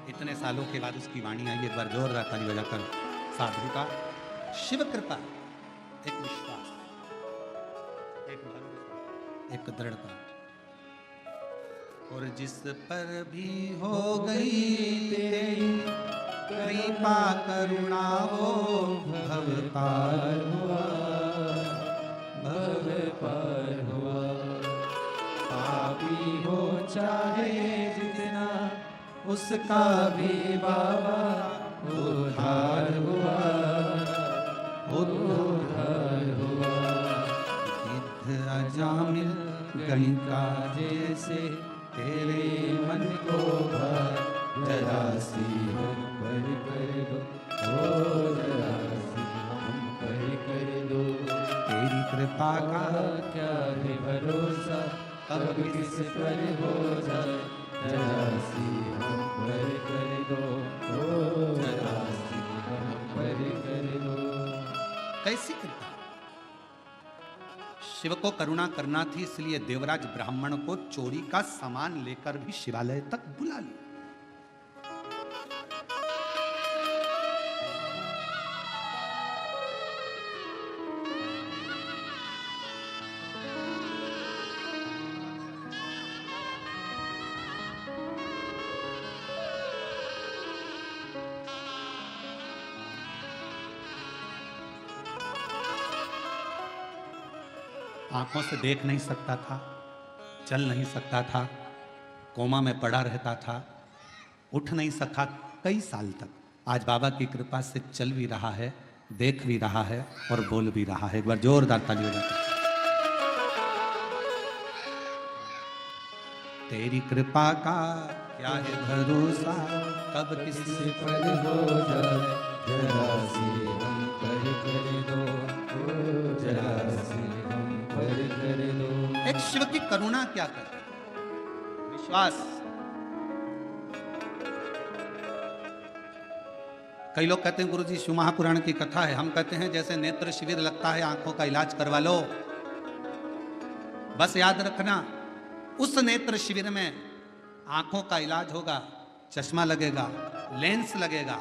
इतने सालों के बाद उसकी वाणी आई। एक बार जोरदार ताली बजाकर साधु का शिव कृपा, एक विश्वास, एक भरोसा, एक दृढ़ता। और जिस पर भी हो गई तेरी कृपा करुणा हो, भव पार हुआ, भव पार हुआ। पापी हो चाहे जितना, उसका भी बाबा उद्धार हुआ, उद्धार हुआ। गिद्ध अजामिल गणिका जैसे तेरे मन को भर, जरा सी हम पर कर दो, ओ जरा सी हम पर कर दो। तेरी कृपा का क्या है भरोसा, कब किस पर हो जाए, जरा सी हम पर कर दो, ओ जरा सी हम पर कर दो। कैसी कृपा? शिव को करुणा करना थी, इसलिए देवराज ब्राह्मण को चोरी का सामान लेकर भी शिवालय तक बुला लिया। आंखों से देख नहीं सकता था, चल नहीं सकता था, कोमा में पड़ा रहता था, उठ नहीं सका कई साल तक। आज बाबा की कृपा से चल भी रहा है, देख भी रहा है और बोल भी रहा है। एक बार जोरदार ताली बजाकर। तेरी कृपा का क्या है भरोसा, कब किसी पर हो जाए, जरा सी हम पर कर दो, ओ जरा सी हम पर कर दो। एक शिव की करुणा क्या कर, विश्वास, कई लोग कहते हैं गुरुजी शिव महापुराण की कथा है, हम कहते हैं जैसे नेत्र शिविर लगता है, आंखों का इलाज करवा लो। बस याद रखना, उस नेत्र शिविर में आंखों का इलाज होगा, चश्मा लगेगा, लेंस लगेगा,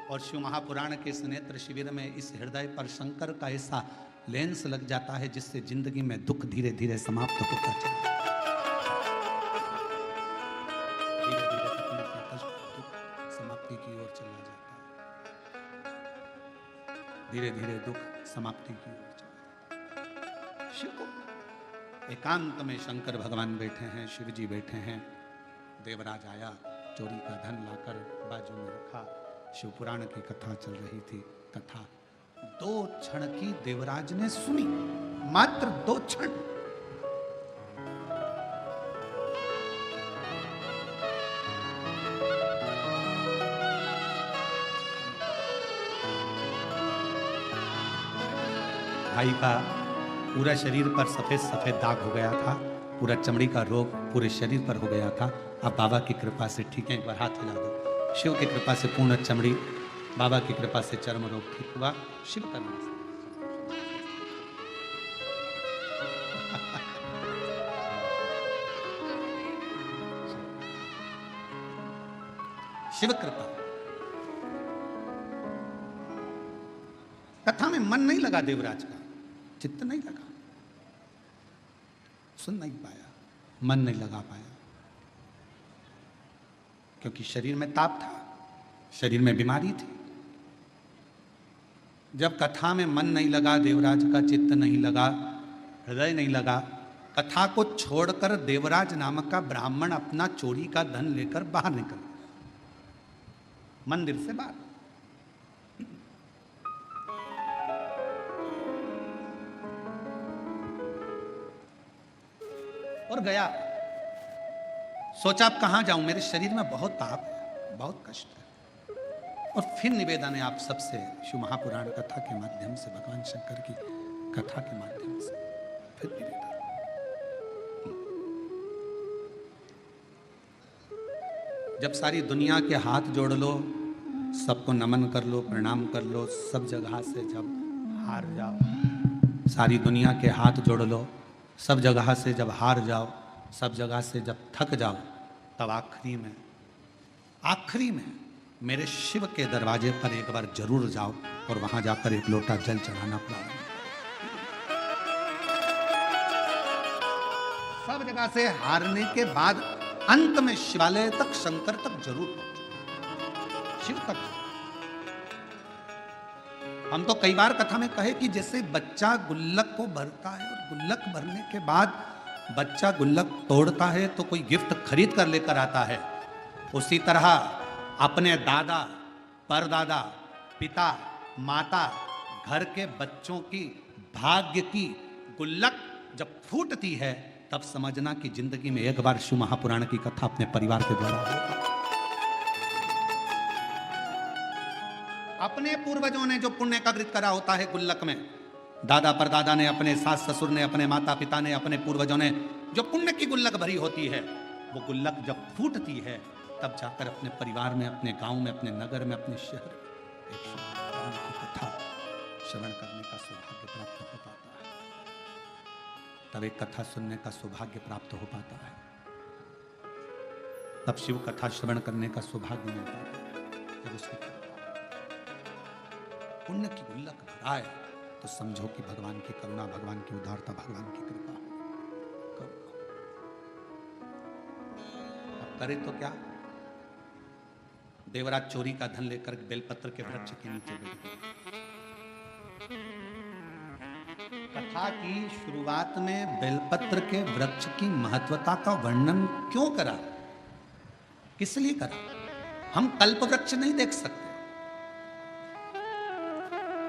और शिव महापुराण के इस नेत्र शिविर में इस हृदय पर शंकर का ऐसा लेंस लग जाता है जिससे जिंदगी में दुख धीरे धीरे समाप्त होता चला, धीरे धीरे तकलीफ का कष्ट दुख समाप्ति की ओर चला जाता है, धीरे धीरे दुख समाप्ति की ओर चला जाता है। शिव को एकांत में शंकर भगवान बैठे हैं, शिव जी बैठे हैं। देवराज आया, चोरी का धन लाकर बाजू में रखा। शिव पुराण की कथा चल रही थी। कथा 2 क्षण की देवराज ने सुनी, मात्र 2 क्षण। भाई का पूरा शरीर पर सफेद सफेद दाग हो गया था, पूरा चमड़ी का रोग पूरे शरीर पर हो गया था। अब बाबा की कृपा से ठीक है, एक बार हाथ हिला दो। शिव की कृपा से पूर्ण चमड़ी, बाबा की कृपा से चर्म रोग ठीक हुआ। शिव करना शिव कृपा। कथा में मन नहीं लगा देवराज का, चित्त नहीं लगा, सुन नहीं पाया, मन नहीं लगा पाया, क्योंकि शरीर में ताप था, शरीर में बीमारी थी। जब कथा में मन नहीं लगा, देवराज का चित्त नहीं लगा, हृदय नहीं लगा, कथा को छोड़कर देवराज नामक का ब्राह्मण अपना चोरी का धन लेकर बाहर निकल गया, मंदिर से बाहर। और गया, सोचा अब कहां जाऊं, मेरे शरीर में बहुत ताप है, बहुत कष्ट है। और फिर निवेदन है आप सबसे, शिव महापुराण कथा के माध्यम से, भगवान शंकर की कथा के माध्यम से फिर निवेदन। जब सारी दुनिया के हाथ जोड़ लो, सबको नमन कर लो, प्रणाम कर लो, सब जगह से जब हार जाओ, सारी दुनिया के हाथ जोड़ लो, सब जगह से जब हार जाओ, सब जगह से जब थक जाओ, तब आखिरी में मेरे शिव के दरवाजे पर एक बार जरूर जाओ और वहां जाकर एक लोटा जल चढ़ाना प्रारंभ। सब जगह से हारने के बाद अंत में शिवालय तक, शंकर तक जरूर पहुंचो, शिव तक। हम तो कई बार कथा में कहे कि जैसे बच्चा गुल्लक को भरता है और गुल्लक भरने के बाद बच्चा गुल्लक तोड़ता है तो कोई गिफ्ट खरीद कर लेकर आता है, उसी तरह अपने दादा, परदादा, पिता, माता, घर के बच्चों की भाग्य की गुल्लक जब फूटती है, तब समझना कि जिंदगी में एक बार शिव महापुराण की कथा अपने परिवार के द्वारा होगी। अपने पूर्वजों ने जो पुण्य का वृत करा होता है गुल्लक में, दादा परदादा ने, अपने सास ससुर ने, अपने माता पिता ने, अपने पूर्वजों ने जो पुण्य की गुल्लक भरी होती है, वो गुल्लक जब फूटती है तब जाकर अपने परिवार में, अपने गांव में, अपने नगर में, अपने शहर में एक शिव महापुराण की कथा श्रवण करने का सौभाग्य प्राप्त हो पाता है। तब एक कथा सुनने का सौभाग्य प्राप्त हो पाता है, तब शिव कथा श्रवण करने का सौभाग्य मिलता है। जब उसकी पुण्य की गुल्लक भराए तो समझो कि भगवान की करुणा, भगवान की उदारता, भगवान की कृपा। अब करे तो क्या, देवराज चोरी का धन लेकर बेलपत्र के वृक्ष के नीचे बैठ गए। कथा की शुरुआत में बेलपत्र के वृक्ष की महत्वता का वर्णन क्यों करा, किस लिए करा? हम कल्प वृक्ष नहीं देख सकते,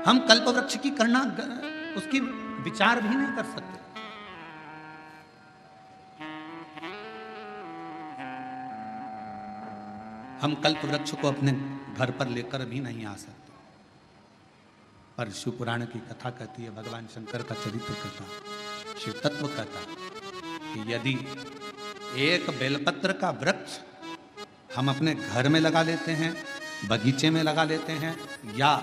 हम कल्प वृक्ष की करना, उसकी विचार भी नहीं कर सकते। हम कल्प वृक्ष को अपने घर पर लेकर भी नहीं आ सकते। पर शिव पुराण की कथा कहती है, भगवान शंकर का चरित्र कहता, शिव तत्व कहता कि यदि एक बेलपत्र का वृक्ष हम अपने घर में लगा लेते हैं बगीचे में लगा लेते हैं, या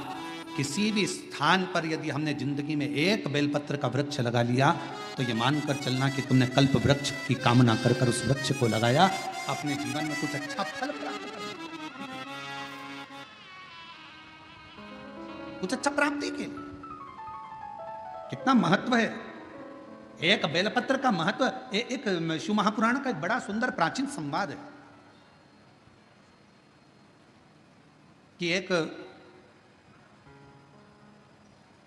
किसी भी स्थान पर यदि हमने जिंदगी में एक बेलपत्र का वृक्ष लगा लिया तो ये मानकर चलना कि तुमने कल्प वृक्ष की कामना कर कर उस वृक्ष को लगाया, अपने जीवन में कुछ अच्छा फल प्राप्त कर, कुछ अच्छा प्राप्ति के। कितना महत्व है एक बेलपत्र का महत्व। एक शिव महापुराण का एक बड़ा सुंदर प्राचीन संवाद है कि एक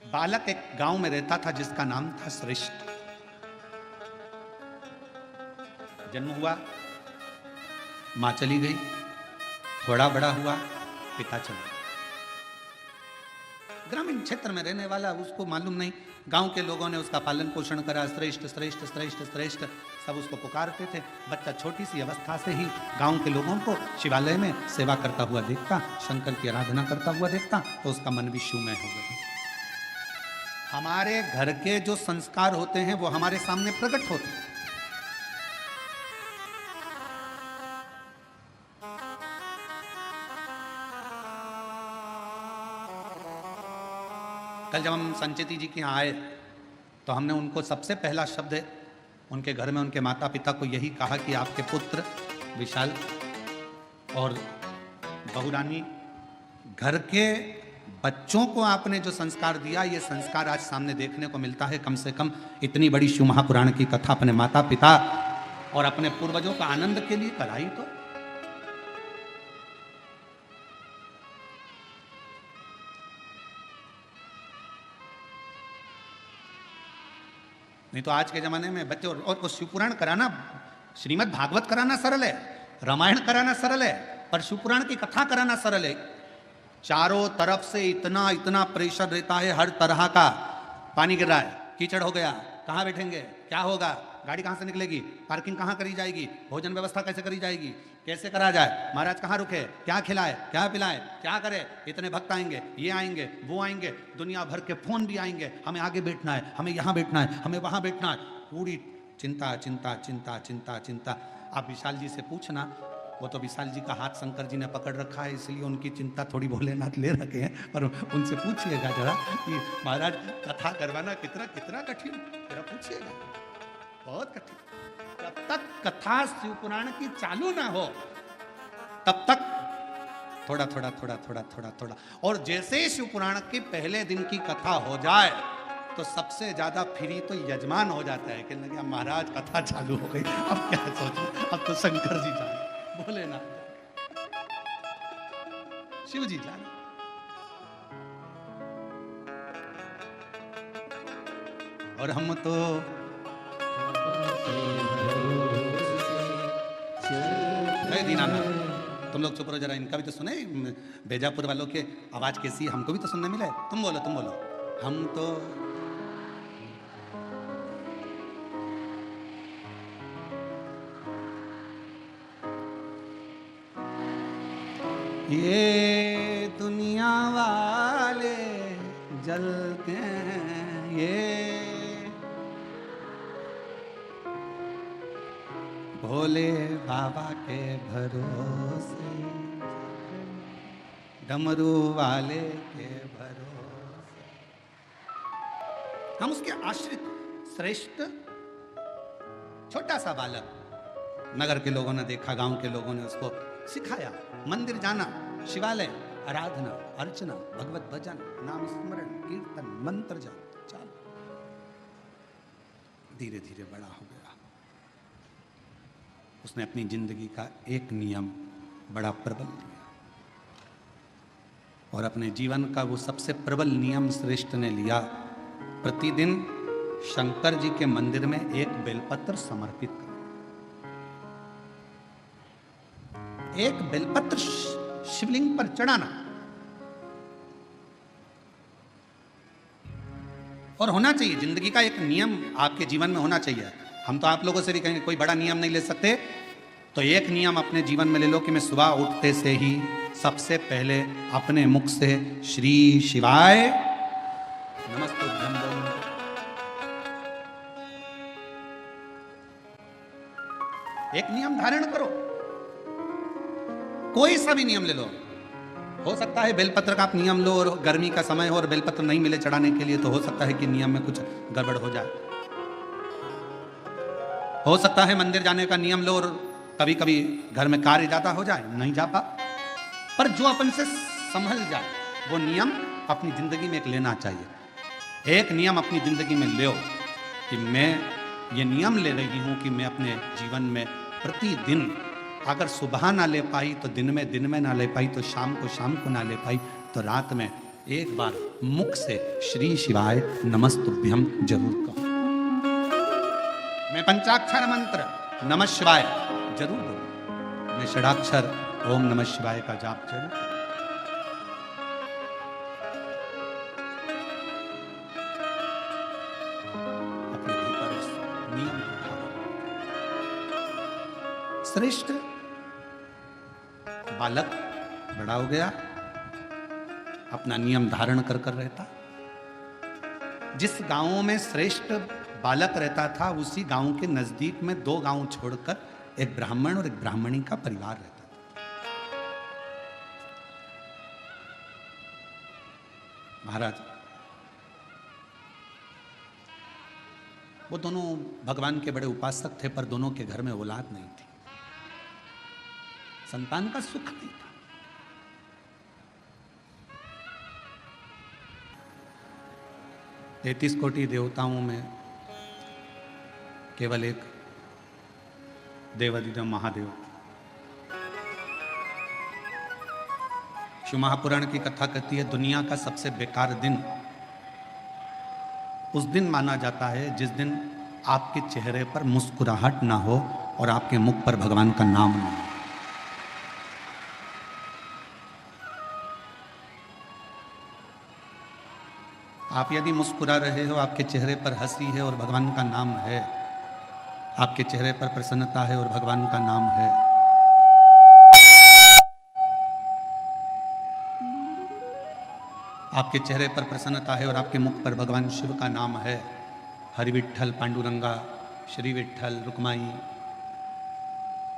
बालक एक गांव में रहता था जिसका नाम था श्रेष्ठ। जन्म हुआ, मां चली गई, थोड़ा बड़ा हुआ, पिता चला गया। ग्रामीण क्षेत्र में रहने वाला, उसको मालूम नहीं, गांव के लोगों ने उसका पालन पोषण करा, श्रेष्ठ श्रेष्ठ श्रेष्ठ श्रेष्ठ सब उसको पुकारते थे। बच्चा छोटी सी अवस्था से ही गांव के लोगों को शिवालय में सेवा करता हुआ देखता, शंकर की आराधना करता हुआ देखता, तो उसका मन भी शिवमय हो गया। हमारे घर के जो संस्कार होते हैं वो हमारे सामने प्रकट होते हैं। कल जब हम संचेती जी के यहाँ आए तो हमने उनको सबसे पहला शब्द उनके घर में उनके माता पिता को यही कहा कि आपके पुत्र विशाल और बहुरानी, घर के बच्चों को आपने जो संस्कार दिया, ये संस्कार आज सामने देखने को मिलता है। कम से कम इतनी बड़ी शिव महापुराण की कथा अपने माता पिता और अपने पूर्वजों का आनंद के लिए कराई तो। नहीं तो आज के जमाने में बच्चे और शिवपुराण कराना, श्रीमद् भागवत कराना सरल है, रामायण कराना सरल है, पर शिवपुराण की कथा कराना सरल है। चारों तरफ से इतना इतना प्रेशर रहता है, हर तरह का। पानी गिर रहा है, कीचड़ हो गया, कहाँ बैठेंगे, क्या होगा, गाड़ी कहाँ से निकलेगी, पार्किंग कहाँ करी जाएगी, भोजन व्यवस्था कैसे करी जाएगी, कैसे करा जाए, महाराज कहाँ रुके, क्या खिलाए, क्या पिलाए, क्या करे, इतने भक्त आएंगे, ये आएंगे, वो आएंगे, दुनिया भर के फोन भी आएंगे, हमें आगे बैठना है, हमें यहाँ बैठना है, हमें वहाँ बैठना है। पूरी चिंता चिंता चिंता चिंता चिंता। आप विशाल जी से पूछना, वो तो विशाल जी का हाथ शंकर जी ने पकड़ रखा है, इसलिए उनकी चिंता थोड़ी भोलेनाथ ले रखे हैं, पर उनसे पूछिएगा जरा कि महाराज कथा करवाना कितना कितना कठिन, जरा पूछिएगा, बहुत कठिन। जब तक कथा शिवपुराण की चालू ना हो तब तक थोड़ा थोड़ा थोड़ा थोड़ा थोड़ा थोड़ा, और जैसे ही शिवपुराण के पहले दिन की कथा हो जाए तो सबसे ज्यादा फ्री तो यजमान हो जाता है, कहने लगे महाराज कथा चालू हो गई, अब क्या सोचो, अब तो शंकर जी जाने, भोलेनाथ शिव जी जाने। और हम तो दीनानाथ, तुम लोग चुप रहो जरा, इनका भी तो सुने, बेजापुर वालों के आवाज कैसी है, हमको भी तो सुनने मिला है। तुम बोलो, तुम बोलो। हम तो ये दुनिया वाले जलते हैं, ये भोले बाबा के भरोसे, डमरू वाले के भरोसे। हम उसके आश्रित। श्रेष्ठ छोटा सा बालक, नगर के लोगों ने देखा, गांव के लोगों ने उसको सिखाया, मंदिर जाना, शिवालय, आराधना, अर्चना, भगवत भजन, नाम स्मरण, कीर्तन, मंत्र जाप, चल। धीरे धीरे बड़ा हो गया। उसने अपनी जिंदगी का एक नियम बड़ा प्रबल लिया, और अपने जीवन का वो सबसे प्रबल नियम श्रेष्ठ ने लिया, प्रतिदिन शंकर जी के मंदिर में एक बेलपत्र समर्पित कर, एक बेलपत्र शिवलिंग पर चढ़ाना। और होना चाहिए, जिंदगी का एक नियम आपके जीवन में होना चाहिए। हम तो आप लोगों से भी कहेंगे कोई बड़ा नियम नहीं ले सकते, तो एक नियम अपने जीवन में ले लो कि मैं सुबह उठते से ही सबसे पहले अपने मुख से श्री शिवाय नमस्तुभ्यं बोलूं। एक नियम धारण करो, कोई सा भी नियम ले लो, हो सकता है बेलपत्र का आप नियम लो और गर्मी का समय हो और बेलपत्र नहीं मिले चढ़ाने के लिए, तो हो सकता है कि नियम में कुछ गड़बड़ हो जाए। हो सकता है मंदिर जाने का नियम लो और कभी कभी घर में कार्य ज्यादा हो जाए, नहीं जा पा। पर जो अपन से संभल जाए वो नियम अपनी जिंदगी में एक लेना चाहिए। एक नियम अपनी जिंदगी में लो कि मैं ये नियम ले रही हूं कि मैं अपने जीवन में प्रतिदिन अगर सुबह ना ले पाई तो दिन में ना ले पाई तो शाम को ना ले पाई तो रात में एक बार मुख से श्री शिवाय नमस्तुभ्यम जरूर कहो। मैं पंचाक्षर मंत्र नमः शिवाय जरूर बोलूं। मैं षडाक्षर ओम नमः शिवाय का जाप जरूर करूं। अपने भीतर उस नियम को धारण। श्रेष्ठ बालक बड़ा हो गया, अपना नियम धारण कर कर रहता। जिस गांव में श्रेष्ठ बालक रहता था उसी गांव के नजदीक में 2 गांव छोड़कर एक ब्राह्मण और एक ब्राह्मणी का परिवार रहता था। महाराज वो दोनों भगवान के बड़े उपासक थे, पर दोनों के घर में औलाद नहीं थी, संतान का सुख नहीं था। 33 कोटि देवताओं में केवल एक देवाधिदेव महादेव। शिव महापुराण की कथा कहती है दुनिया का सबसे बेकार दिन उस दिन माना जाता है जिस दिन आपके चेहरे पर मुस्कुराहट ना हो और आपके मुख पर भगवान का नाम ना हो। आप यदि मुस्कुरा रहे हो, आपके चेहरे पर हंसी है और भगवान का नाम है, आपके चेहरे पर प्रसन्नता है और भगवान का नाम है, आपके चेहरे पर प्रसन्नता है और आपके मुख पर भगवान शिव का नाम है, हरि विठ्ठल, पांडुरंगा, श्री विठ्ठल, रुक्माई,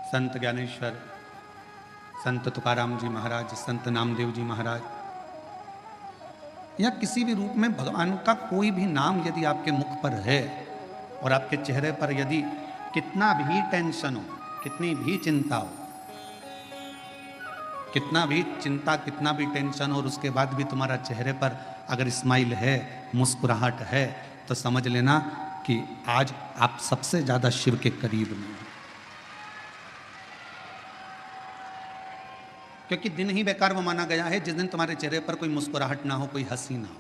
संत ज्ञानेश्वर, संत तुकाराम जी महाराज, संत नामदेव जी महाराज, या किसी भी रूप में भगवान का कोई भी नाम यदि आपके मुख पर है और आपके चेहरे पर यदि कितना भी टेंशन हो, कितनी भी चिंता हो, कितना भी चिंता, कितना भी टेंशन हो और उसके बाद भी तुम्हारा चेहरे पर अगर स्माइल है, मुस्कुराहट है, तो समझ लेना कि आज आप सबसे ज्यादा शिव के करीब में। क्योंकि दिन ही बेकार वो माना गया है जिस दिन तुम्हारे चेहरे पर कोई मुस्कुराहट ना हो, कोई हंसी ना हो।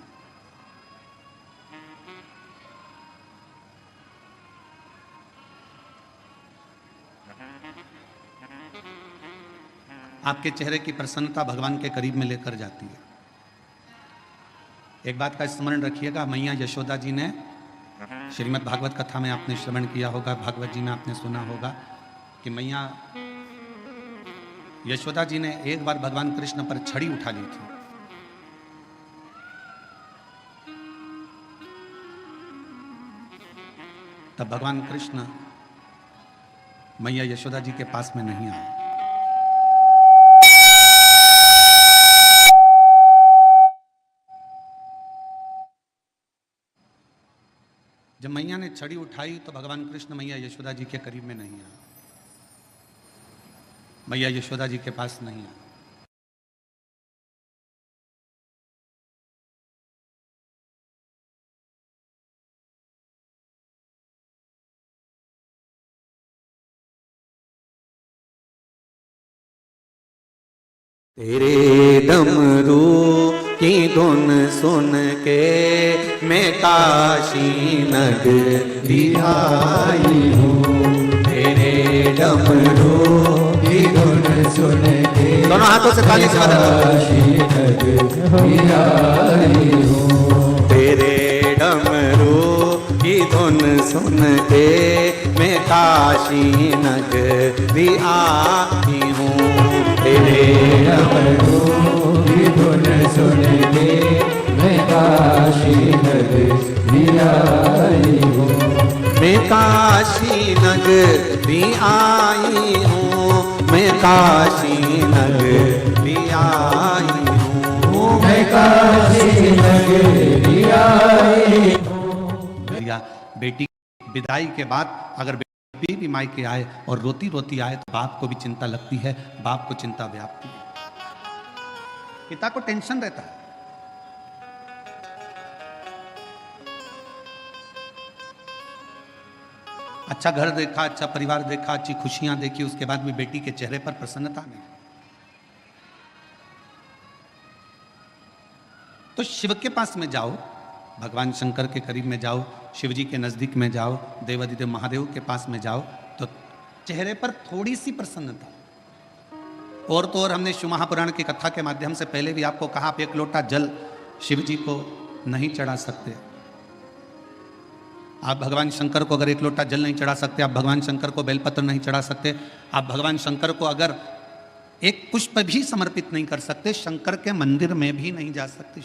आपके चेहरे की प्रसन्नता भगवान के करीब में लेकर जाती है। एक बात का स्मरण रखिएगा, मैया यशोदा जी ने श्रीमद् भागवत कथा में आपने श्रवण किया होगा, भागवत जी में आपने सुना होगा कि मैया यशोदा जी ने एक बार भगवान कृष्ण पर छड़ी उठा ली थी। तब भगवान कृष्ण मैया यशोदा जी के पास में नहीं आए। जब मैया ने छड़ी उठाई तो भगवान कृष्ण मैया यशोदा जी के करीब में नहीं आए, मैया यशोदा जी के पास नहीं आए। तेरे डमरू की धुन सुन के मैं काशी नगरी आई हूँ। तेरे डमरू की धुन सुन के दोनों हाथों से ताली से काशी नगरी आई हूँ। तेरे डमरू की धुन सुन के मैं काशी नगरी आई हूँ। तेरे डमरू की धुन सुन के मैं काशी नगरी आई हूँ। मैं काशी नगरी आई हूँ। मैं काशी नगरी आई हूँ। बेटी विदाई के बाद अगर बेटी भी मायके आए और रोती रोती आए तो बाप को भी चिंता लगती है, बाप को चिंता व्यापती है, पिता को टेंशन रहता है। अच्छा घर देखा, अच्छा परिवार देखा, अच्छी खुशियां देखी, उसके बाद भी बेटी के चेहरे पर प्रसन्नता नहीं। तो शिव के पास में जाओ, भगवान शंकर के करीब में जाओ, शिव जी के नजदीक में जाओ, देवादिदेव महादेव के पास में जाओ, तो चेहरे पर थोड़ी सी प्रसन्नता। और तो और हमने शिव महापुराण की कथा के माध्यम से पहले भी आपको कहा, आप एक लोटा जल शिव जी को नहीं चढ़ा सकते। आप भगवान शंकर को अगर एक लोटा जल नहीं चढ़ा सकते, आप भगवान शंकर को बेलपत्र नहीं चढ़ा सकते, आप भगवान शंकर को अगर एक पुष्प भी समर्पित नहीं कर सकते, शंकर के मंदिर में भी नहीं जा सकते,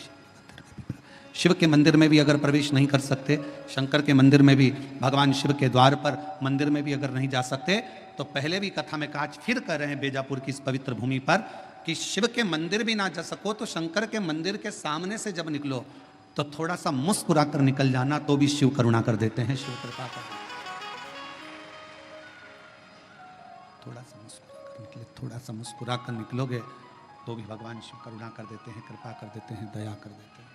शिव के मंदिर में भी अगर प्रवेश नहीं कर सकते, शंकर के मंदिर में भी, भगवान शिव के द्वार पर मंदिर में भी अगर नहीं जा सकते, तो पहले भी कथा में कहा, फिर कह रहे हैं बेजापुर की इस पवित्र भूमि पर कि शिव के मंदिर भी ना जा सको तो शंकर के मंदिर के सामने से जब निकलो तो थोड़ा सा मुस्कुरा कर निकल जाना, तो भी शिव करुणा कर देते हैं, शिव कृपा कर। थोड़ा सा मुस्कुरा कर निकले, थोड़ा सा मुस्कुरा कर निकलोगे तो भी भगवान शिव करुणा कर देते हैं, कृपा कर देते हैं, दया कर देते हैं।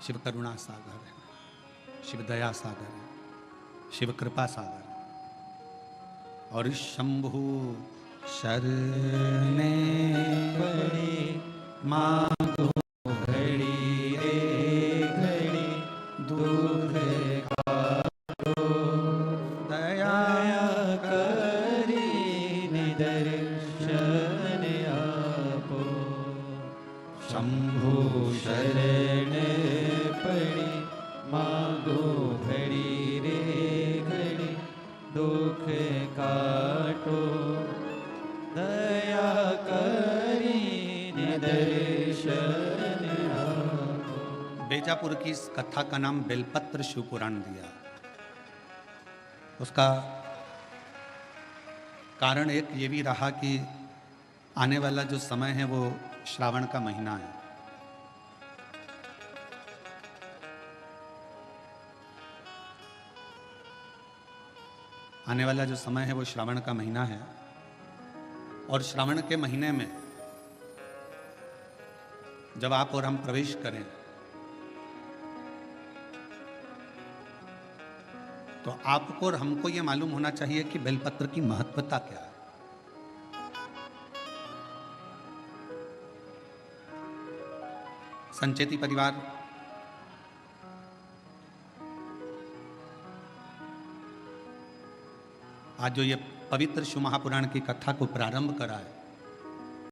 शिव करुणा सागर है, शिव दया सागर है, शिव कृपा सागर है। और शंभु शरणे पड़े मांगो घड़ी रे घड़ी, दुख काटो दया करी निदर्शन आपो। शंभु शरण पड़ी मांगो घड़ी रे घड़ी, दुख काटो दया करी निदर्शन आपो। बेजापुर की इस कथा का नाम बेलपत्र शिव पुराण दिया। उसका कारण एक ये भी रहा कि आने वाला जो समय है वो श्रावण का महीना है। आने वाला जो समय है वो श्रावण का महीना है, और श्रावण के महीने में जब आप और हम प्रवेश करें तो आपको और हमको ये मालूम होना चाहिए कि बेलपत्र की महत्वता क्या है। संचेती परिवार आज जो ये पवित्र शिव महापुराण की कथा को प्रारंभ करा है,